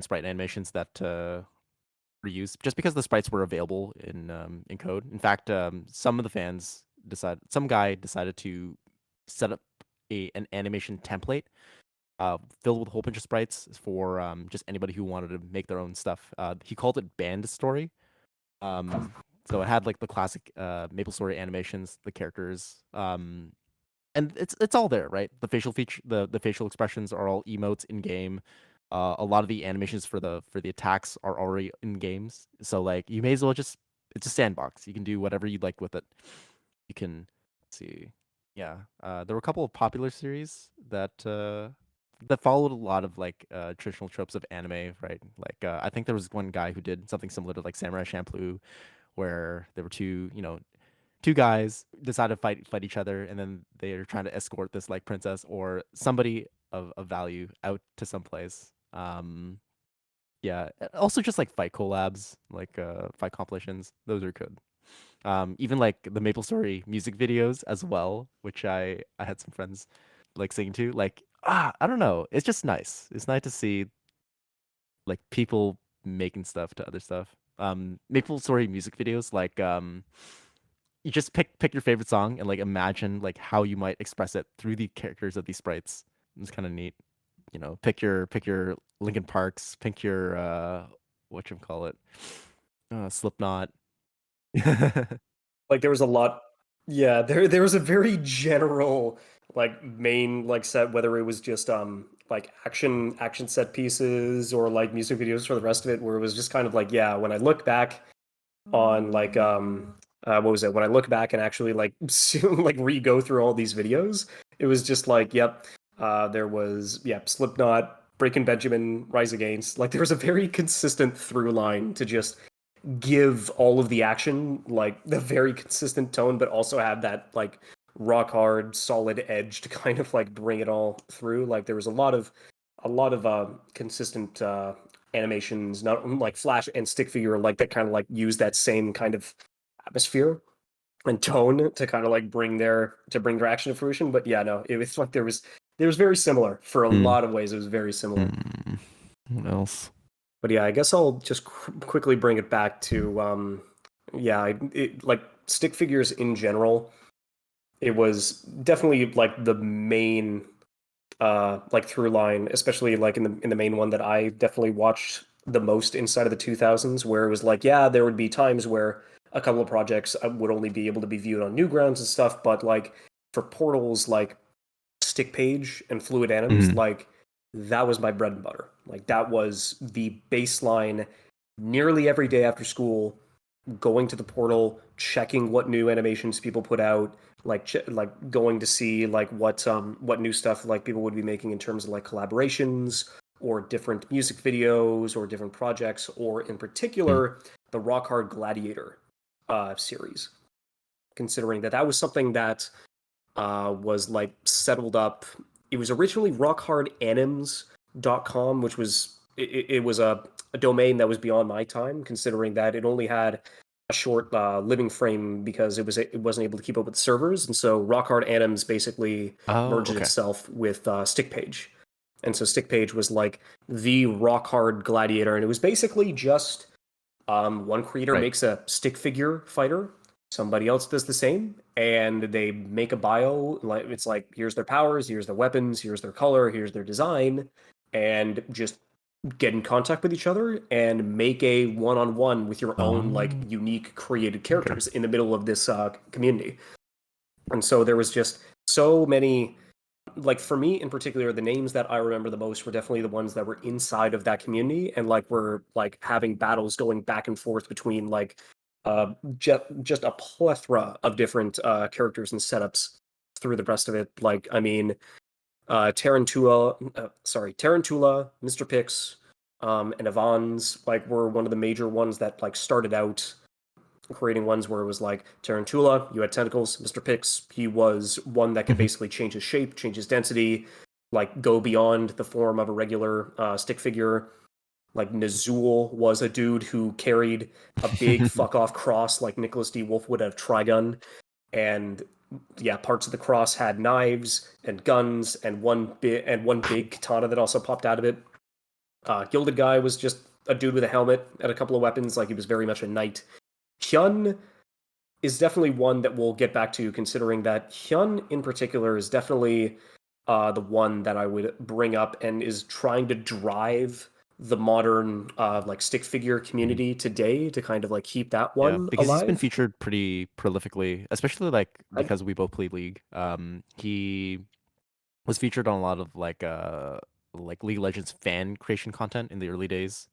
sprite animations that were used just because the sprites were available in code. In fact, some guy decided to set up an animation template filled with a whole bunch of sprites for just anybody who wanted to make their own stuff. He called it Band Story. Um, so it had like the classic MapleStory animations, the characters, and it's all there, right? The facial feature, the facial expressions are all emotes in game. A lot of the animations for the attacks are already in games, so like you may as well just it's a sandbox. You can do whatever you like with it. You can let's see, yeah. There were a couple of popular series that followed a lot of like traditional tropes of anime, right? Like I think there was one guy who did something similar to like Samurai Champloo, where there were two guys decide to fight each other, and then they're trying to escort this like princess or somebody of value out to some place. Yeah, also just like fight collabs, like fight compilations. Those are good. Even like the MapleStory music videos as well, which I had some friends like singing to. Like I don't know, it's just nice. It's nice to see like people making stuff to other stuff. MapleStory music videos, like you just pick your favorite song and like imagine like how you might express it through the characters of these sprites. It's kind of neat. You know, pick your Linkin Parks, pick your what you call it, Slipknot. Like there was a lot. Yeah, there was a very general like main like set, whether it was just like action set pieces or like music videos for the rest of it, where it was just kind of like, yeah, when I look back on like what was it, when I look back and actually like like re-go through all these videos, it was just like, yep, there was, yep, Slipknot, Breaking Benjamin, Rise Against. Like there was a very consistent through line to just give all of the action like the very consistent tone, but also have that like rock hard, solid edge to kind of like bring it all through. Like there was a lot of consistent animations, not like Flash and Stick Figure, like that kind of like use that same kind of atmosphere. and tone to kind of like bring their action to fruition. But yeah, no, it was like there was very similar for a Hmm. lot of ways. It was very similar. Hmm. What else? But yeah, I guess I'll just quickly bring it back to yeah, like stick figures in general. It was definitely like the main like through line, especially like in the main one that I definitely watched the most inside of the 2000s, where it was like, yeah, there would be times where a couple of projects would only be able to be viewed on Newgrounds and stuff, but like for portals like Stickpage and Fluid Anims, Hmm. like that was my bread and butter. Like that was the baseline nearly every day after school, going to the portal, checking what new animations people put out, like going to see like what new stuff like people would be making in terms of like collaborations or different music videos or different projects, or in particular the Rock Hard Gladiator series. Considering that that was something that was like settled up. It was originally rockhardanims.com, which was it was a domain that was beyond my time, considering that it only had a short living frame because it wasn't able to keep up with servers, and so Rock Hard Anims basically Oh, merged okay. itself with Stickpage, and so Stickpage was like the Rock Hard Gladiator, and it was basically just one creator Right. makes a stick figure fighter, somebody else does the same, and they make a bio. Like it's like here's their powers, here's their weapons, here's their color, here's their design, and just get in contact with each other and make a one-on-one with your own like Oh, unique created okay. characters in the middle of this community. And so there was just so many, like for me in particular, the names that I remember the most were definitely the ones that were inside of that community and like were like having battles going back and forth between like just a plethora of different characters and setups through the rest of it. Like I mean, Tarantula, Mr. Pix, and Avon's like were one of the major ones that like started out creating ones where it was like Tarantula, you had tentacles. Mr. Pix, he was one that could Hmm. basically change his shape, change his density, like go beyond the form of a regular stick figure. Like Nazul was a dude who carried a big fuck off cross like Nicholas D. Wolf would have Trigun. And yeah, parts of the cross had knives and guns and one big katana that also popped out of it. Gilded Guy was just a dude with a helmet and a couple of weapons, like he was very much a knight. Hyun is definitely one that we'll get back to, considering that Hyun in particular is definitely the one that I would bring up and is trying to drive the modern like stick figure Hmm. community today to kind of like keep that Yeah, one because he's been alive. featured pretty prolifically, especially like I, because we both play League. He was featured on a lot of like League of Legends fan creation content in the early days,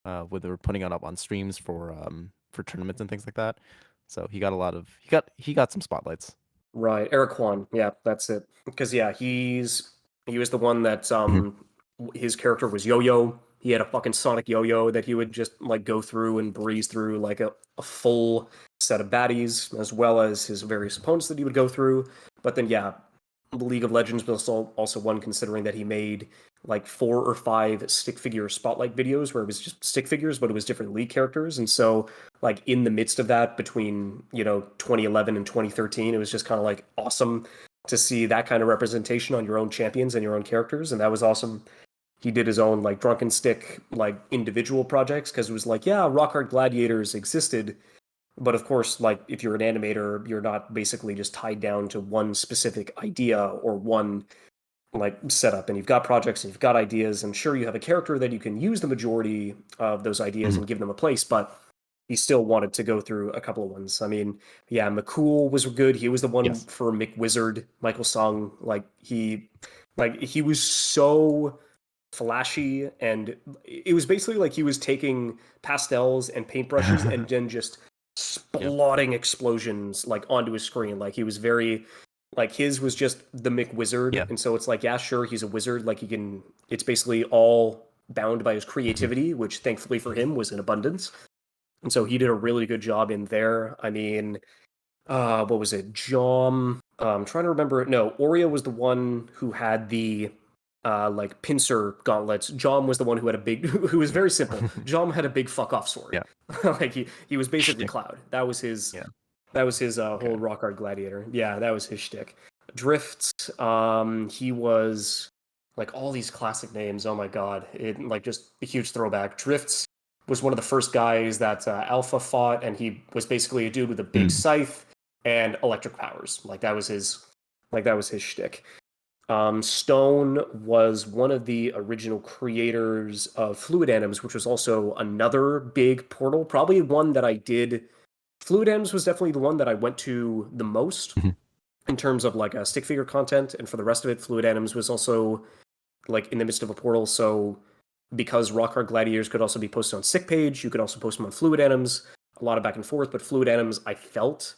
where they were putting it up on streams for tournaments and things like that. So he got a lot of he got some spotlights. right, Eric Kwan, yeah, that's it. Because yeah, he was the one that Mhm. his character was Yo-Yo. He had a fucking sonic yo-yo that he would just like go through and breeze through like a full set of baddies, as well as his various opponents that he would go through. But then yeah, League of Legends was also one, considering that he made like 4 or 5 stick figure spotlight videos where it was just stick figures, but it was different League characters. And so like in the midst of that, between 2011 and 2013, it was just kind of like awesome to see that kind of representation on your own champions and your own characters, and that was awesome. He did his own like drunken stick like individual projects, because it was like, yeah, Rock Hard Gladiators existed, but of course, like if you're an animator, you're not basically just tied down to one specific idea or one like setup, and you've got projects and you've got ideas, and sure, you have a character that you can use the majority of those ideas Mhm. and give them a place, but he still wanted to go through a couple of ones. I mean, yeah, McCool was good. He was the one Yes. for McWizard, Michael Sung. Like he was so flashy, and it was basically like he was taking pastels and paintbrushes and then just Yeah. splotting explosions like onto his screen. Like he was very like his was just the McWizard, Yeah. and so it's like, yeah, sure, he's a wizard. Like he can, it's basically all bound by his Mhm. creativity, which thankfully for him was in abundance. And so he did a really good job in there. I mean, what was it? Jom. I'm trying to remember. No, Oreo was the one who had the like pincer gauntlets. Jom was the one who had a big, who was very simple. Jom had a big fuck off sword. Yeah. Like he was basically Shtick. Cloud. That was his Yeah. That was his Okay. whole rock hard gladiator. Yeah, that was his shtick. Drifts, he was like all these classic names. Oh my god, it like just a huge throwback. Drifts was one of the first guys that Alpha fought, and he was basically a dude with a big Mm. scythe and electric powers. That was his shtick. Stone was one of the original creators of Fluid Anims, which was also another big portal. Probably one that I did. Fluid Anims was definitely the one that I went to the most Mhm. in terms of like a stick figure content, and for the rest of it, Fluid Anims was also like in the midst of a portal. So because Rock Hard Gladiators could also be posted on Stickpage, you could also post them on Fluid Anims. A lot of back and forth, but Fluid Anims I felt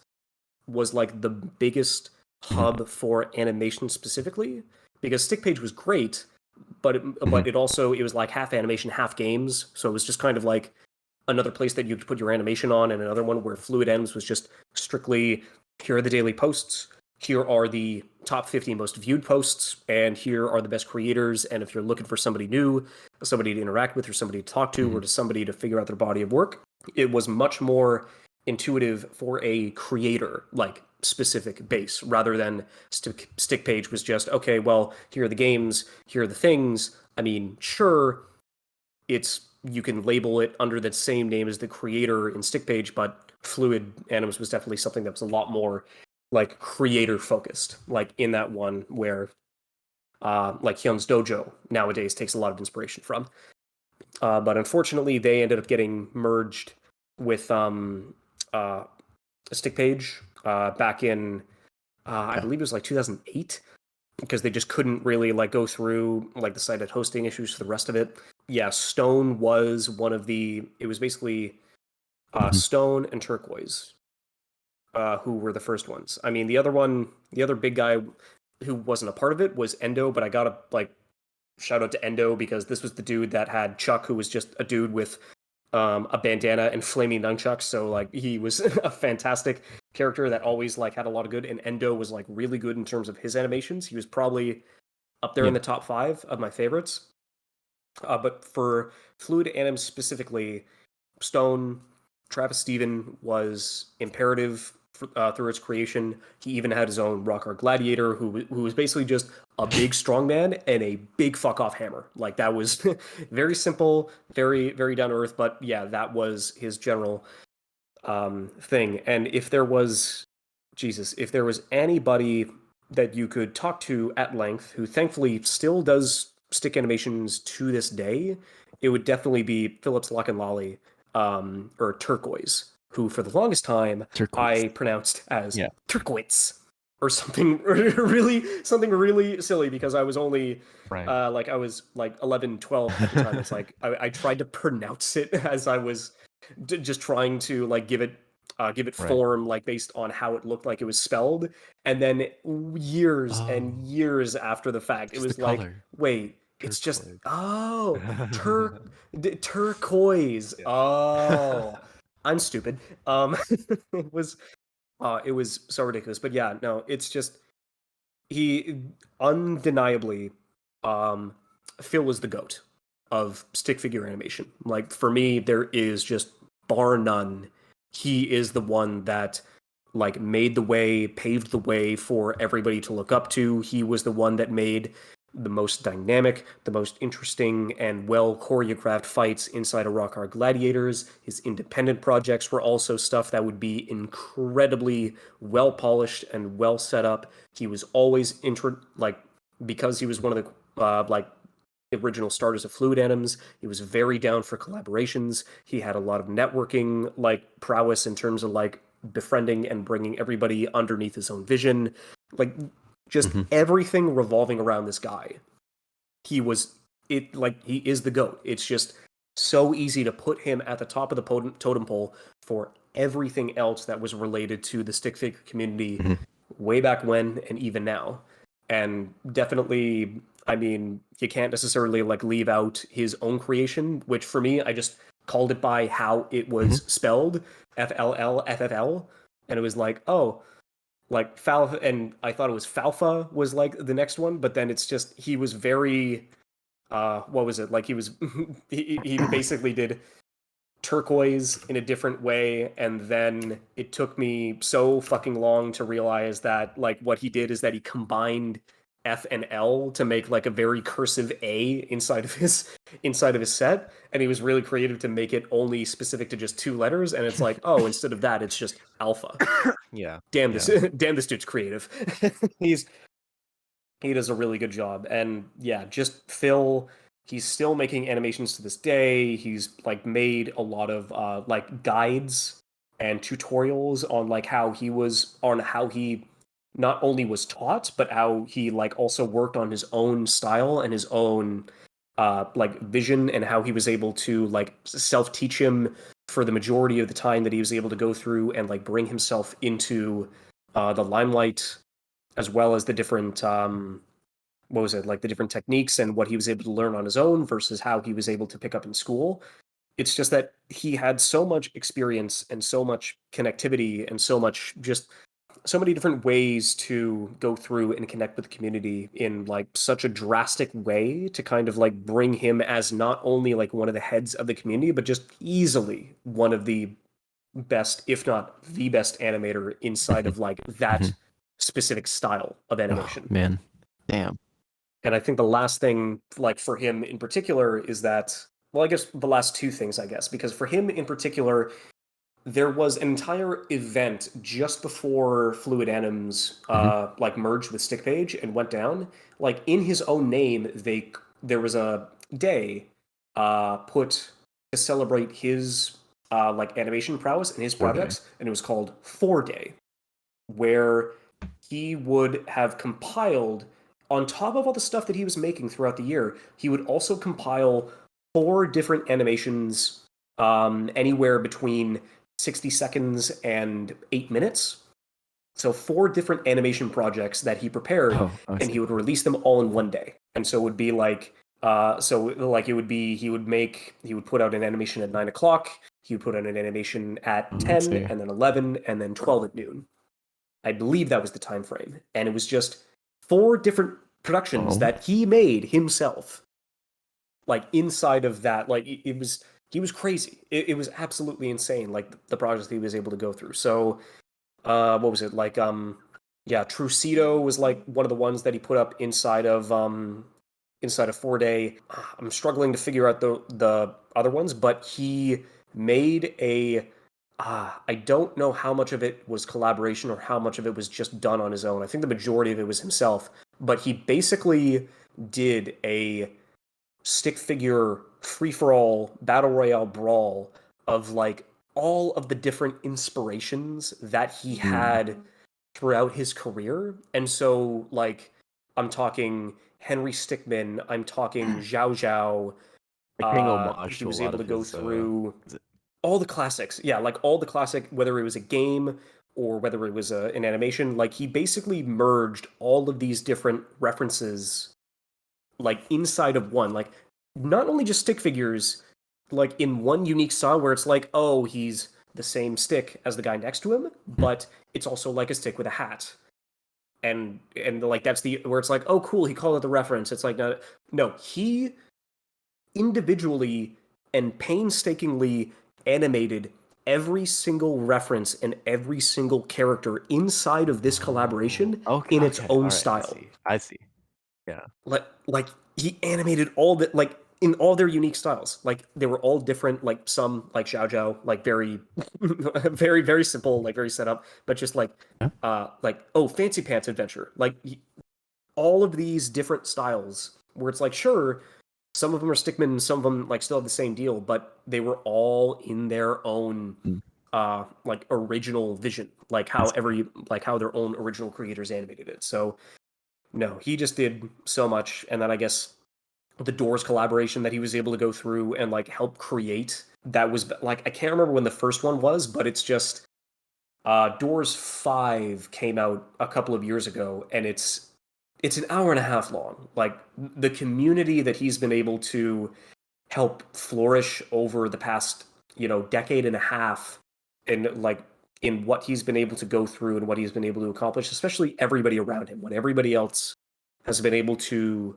was like the biggest Mhm. hub for animation specifically because Stickpage was great, but Mhm. it was like half animation, half games. So it was just kind of like another place that you could put your animation on, and another one where Fluid Ends was just strictly here are the daily posts. Here are the top 50 most viewed posts, and here are the best creators. And if you're looking for somebody new, somebody to interact with, or somebody to talk to, or Mhm. to somebody to figure out their body of work, it was much more intuitive for a creator like specific base rather than stick page was just okay, well, here are the games, here are the things. I mean, sure, it's you can label it under the same name as the creator in Stickpage, but Fluid Animus was definitely something that was a lot more like creator focused, like in that one where like Hyun's Dojo nowadays takes a lot of inspiration from. But unfortunately, they ended up getting merged with uh, Stickpage back in I Yeah. believe it was like 2008 because they just couldn't really like go through like the site had hosting issues for the rest of it. Yeah, Stone was one of the. It was basically Mhm. Stone and Turquoise who were the first ones. I mean, the other big guy who wasn't a part of it was Endo, but I gotta like shout out to Endo because this was the dude that had Chuck, who was just a dude with a bandana and flaming nunchucks. So like he was a fantastic character that always like had a lot of good. And Endo was like really good in terms of his animations. He was probably up there in Yeah. the top five of my favorites. But for Fluid Anims specifically, Stone, Travis Steven was imperative through its creation. He even had his own rock art gladiator, who was basically just a big strong man and a big fuck off hammer. Like that was very simple, very down to earth. But yeah, that was his general thing. And if there was, Jesus, if there was anybody that you could talk to at length, who thankfully still does stick animations to this day, it would definitely be Phillips Lock and Lolly, or Turquoise, who for the longest time Turquoise. I pronounced as Yeah. Turquoise or something really silly because I was only Right. like I was like 11, 12 at the time. It's like I tried to pronounce it as I was just trying to like give it Right. form like based on how it looked like it was spelled, and then years and Oh, years after the fact it just the was like, color. wait, it's just Turquoise. turquoise. Yeah. Oh, I'm stupid. It was so ridiculous, but yeah, no, it's just he undeniably um Phil was the goat of stick figure animation. Like for me, there is just bar none. He is the one that like made the way, paved the way for everybody to look up to. He was the one that made the most dynamic, the most interesting, and well choreographed fights inside of Rock Hard Gladiators. His independent projects were also stuff that would be incredibly well polished and well set up. He was always like because he was one of the like original starters of Fluid Anims. He was very down for collaborations. He had a lot of networking like prowess in terms of like befriending and bringing everybody underneath his own vision. Like just Mhm. everything revolving around this guy. He was it like he is the goat. It's just so easy to put him at the top of the totem pole for everything else that was related to the stick figure community Mhm. way back when and even now. And definitely, I mean, you can't necessarily like leave out his own creation, which for me, I just called it by how it Mhm. was spelled, FLL, and it was like, oh, like Falfa, and I thought it was Falfa was like the next one, but then it's just he was very what was it? Like he was he basically did turquoise in a different way, and then it took me so fucking long to realize that like what he did is that he combined F and L to make like a very cursive A inside of his set, and he was really creative to make it only specific to just two letters, and it's like, oh, instead of that, it's just alpha. Yeah. Damn this Yeah. damn this dude's creative. He does a really good job. And yeah, just Phil, he's still making animations to this day. He's like made a lot of like guides and tutorials on like how he not only was taught, but how he like also worked on his own style and his own like vision, and how he was able to like self-teach him for the majority of the time that he was able to go through and like bring himself into the limelight, as well as the different what was it, like the different techniques and what he was able to learn on his own versus how he was able to pick up in school. It's just that he had so much experience and so much connectivity and so many different ways to go through and connect with the community in like such a drastic way to kind of like bring him as not only like one of the heads of the community, but just easily one of the best, if not the best animator inside of like that Mhm. specific style of Oh animation. man. Damn. And I think the last thing, like for him in particular, is that, well, I guess the last two things, I guess, because for him in particular, there was an entire event just before Fluid Anims Mhm. like merged with Stickpage and went down. Like in his own name, there was a day put to celebrate his like animation prowess and his 4 day. projects, and it was called 4 Day, where he would have compiled, on top of all the stuff that he was making throughout the year, he would also compile four different animations, anywhere between 60 seconds and 8 minutes. So four different animation projects that he prepared, Oh, I and he see. would release them all in one day. And so it would be like, so like it would be, he would put out an animation at 9 o'clock, he would put out an animation at I 10, see. and then 11, and then 12 at noon. I believe that was the time frame, and it was just four different productions Oh. that he made himself. Like inside of that, like it was, he was crazy. It was absolutely insane. Like the projects that he was able to go through. So, what was it like? Yeah, Trucido was like one of the ones that he put up inside of 4 Day. I'm struggling to figure out the other ones, but he made a I don't know how much of it was collaboration or how much of it was just done on his own. I think the majority of it was himself, but he basically did a stick figure free for all battle royale brawl of like all of the different inspirations that he Mm. had throughout his career. And so like I'm talking Henry Stickmin, I'm talking Zhao Zhao. Like paying homage He to a was lot able of to go his through is it all the classics. Yeah, like all the classic, whether it was a game or whether it was an animation, like he basically merged all of these different references like inside of one. Like not only just stick figures, like in one unique style where it's like, oh, he's the same stick as the guy next to him, Mhm. but it's also like a stick with a hat. And like that's the where it's like, oh cool, he called it the reference. It's like no, he individually and painstakingly animated every single reference and every single character inside of this Oh, collaboration okay, in its okay. own All right, I style. see. I see. Yeah. Like he animated all the like in all their unique styles. Like they were all different. Like some like Xiao Zhao, like very, very simple, like very set up, but just Yeah. like oh Fancy Pants Adventure, like all of these different styles where it's like sure some of them are Stickman, some of them like still have the same deal, but they were all in their own Mm, like original vision, I see. like how their own original creators animated it. So no, he just did so much, and then I guess the Doors collaboration that he was able to go through and like help create. That was like I can't remember when the first one was, but it's just Doors 5 came out a couple of years ago, and it's an hour and a half long. Like the community that he's been able to help flourish over the past, decade and a half, and like in what he's been able to go through and what he's been able to accomplish, especially everybody around him, when everybody else has been able to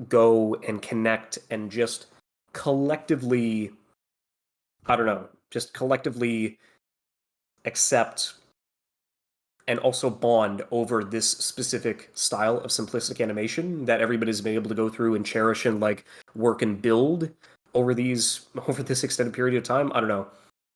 go and connect and just collectively I don't know, just collectively accept and also bond over this specific style of simplistic animation that everybody's been able to go through and cherish and like work and build over this extended period of time. I don't know.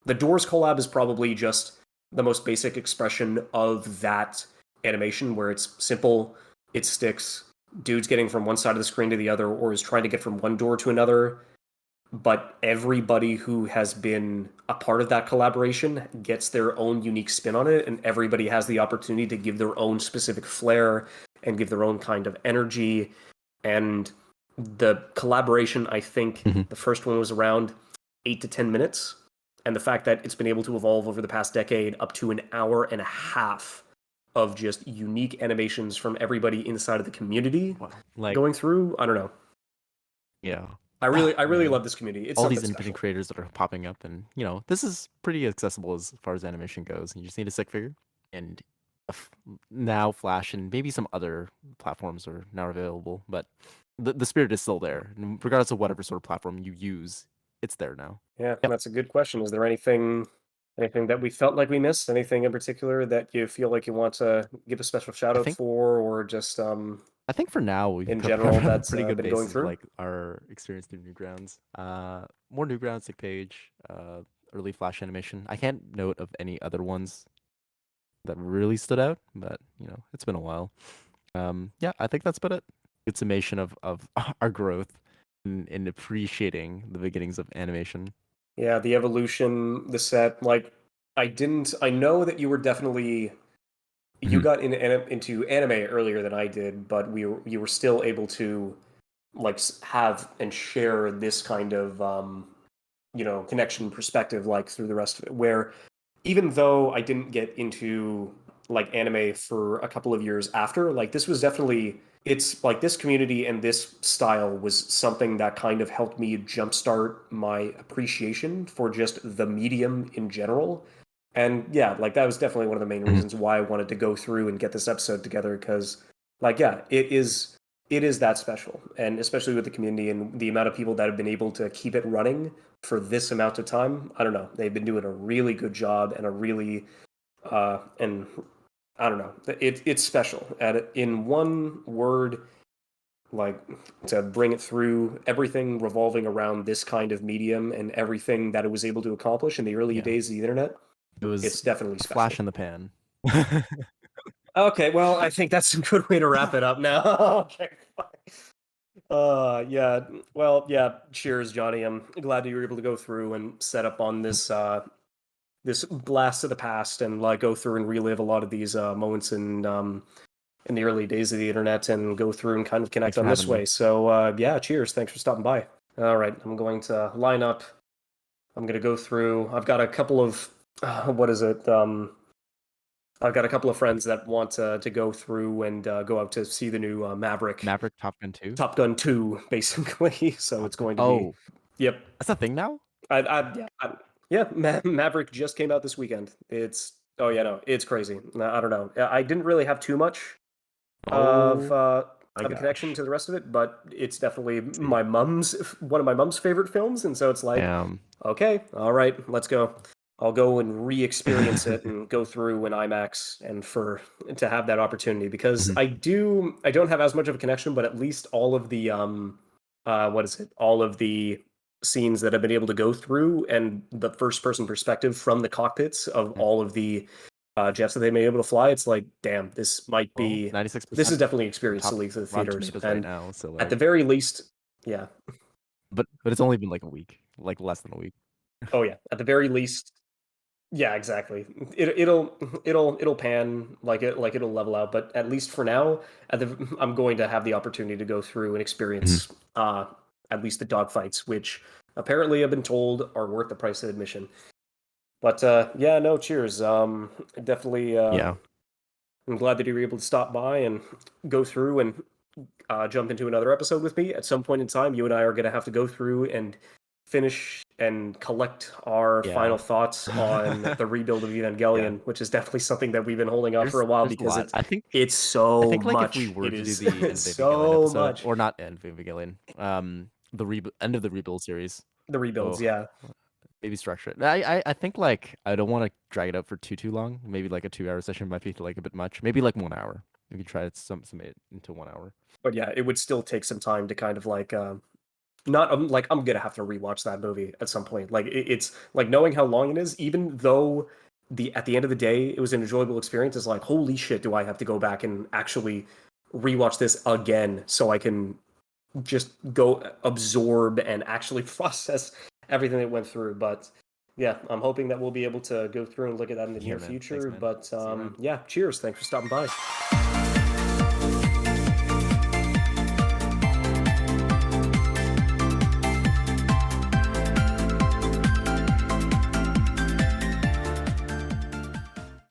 The Doors collab is probably just the most basic expression of that animation where it's simple, it sticks, dude's getting from one side of the screen to the other or is trying to get from one door to another, but everybody who has been a part of that collaboration gets their own unique spin on it, and everybody has the opportunity to give their own specific flair and give their own kind of energy. And the collaboration, I think Mhm. the first one was around 8 to 10 minutes, and the fact that it's been able to evolve over the past decade up to an hour and a half of just unique animations from everybody inside of the community Wow. Like, going through, I don't know. yeah. I really Man. love this community. It's All these something independent special. creators that are popping up, and this is pretty accessible as far as animation goes. You just need a stick figure, and now Flash and maybe some other platforms are now available, but the spirit is still there, and regardless of whatever sort of platform you use, it's there now. Yeah, Yep. that's a good question. Is there anything that we felt like we missed? Anything in particular that you feel like you want to give a special shout I out think for, or just I think for now we've in covered general a that's pretty good been going basis of through? like our experience through Newgrounds. More Newgrounds, Stickpage, early Flash animation. I can't note of any other ones that really stood out, but it's been a while. Yeah, I think that's about it. Good summation of our growth in appreciating the beginnings of animation. Yeah, the evolution, the set. Like, I know that you were definitely you Mhm. got into anime earlier than I did, but you were still able to like have and share this kind of connection perspective like through the rest of it. Where even though I didn't get into like anime for a couple of years after, like this was definitely it's like this community and this style was something that kind of helped me jumpstart my appreciation for just the medium in general. And yeah, like that was definitely one of the main Mhm. reasons why I wanted to go through and get this episode together because like yeah, it is that special. And especially with the community and the amount of people that have been able to keep it running for this amount of time. I don't know. They've been doing a really good job and a really and I don't know. It's special. In one word, like to bring it through everything revolving around this kind of medium and everything that it was able to accomplish in the early Yeah, days of the internet, it was it's definitely a flash special. in the pan. Okay, well, I think that's a good way to wrap it up now. Okay, fine. Yeah. Well, yeah. Cheers, Johnny. I'm glad that you were able to go through and set up on this blast of the past and like go through and relive a lot of these moments in the early days of the internet and go through and kind of connect Thanks for on this having me. way. So yeah, cheers. Thanks for stopping by. All right, I'm going to line up. I'm going to go through. I've got a couple of what is it? I've got a couple of friends that want to go through and go out to see the new Maverick Maverick Top Gun 2. Top Gun 2, basically. So Top it's Gun. going to be, Oh, yep. that's a thing now. Yeah, Maverick just came out this weekend. Oh yeah, no, it's crazy. I don't know. I didn't really have too much of Oh uh, my of a connection gosh. to the rest of it, but it's definitely Let's see. one of my mom's favorite films, and so it's like, Damn. okay, all right, let's go. I'll go and re-experience it and go through an IMAX and for to have that opportunity because Mhm. I don't have as much of a connection, but at least all of the what is it? All of the scenes that I've been able to go through and the first person perspective from the cockpits of Mm. all of the jets that they may be able to fly, it's like, damn, Well, this is 96% definitely an on experience to top leave to the Rotten theaters. Tomatoes right And now, so at the like, very least, yeah. but it's only been like a week, like less than a week. Oh yeah. At the very least, yeah, exactly. It'll pan like it'll level out, but at least for now, I'm going to have the opportunity to go through and Mhm. experience at least the dogfights, which apparently I've been told are worth the price of admission. But yeah, no, cheers. Definitely. Yeah. I'm glad that you were able to stop by and go through and jump into another episode with me. At some point in time, you and I are going to have to go through and finish and collect our Yeah. final thoughts on the rebuild of Yeah. Evangelion, which is definitely something that we've been holding off for a while There's a because lot. it's I think it's I so think like if we much. were It to do is the end it's of the Evangelion so episode, much. or not end of Evangelion, the end of the rebuild series. The rebuilds, Oh, yeah. maybe structure it. I think like I don't want to drag it out for too long. Maybe like a 2 hour session might be like a bit much. Maybe like 1 hour. We could try it some it into 1 hour. But yeah, it would still take some time to kind of like not like I'm gonna have to rewatch that movie at some point. Like it's like knowing how long it is, even though the at the end of the day it was an enjoyable experience. Is like holy shit, do I have to go back and actually rewatch this again so I can just go absorb and actually process everything that went through. But yeah, I'm hoping that we'll be able to go through and look at that in the Here, near man. Thanks, future. man. But See you around. yeah, cheers. Thanks for stopping by.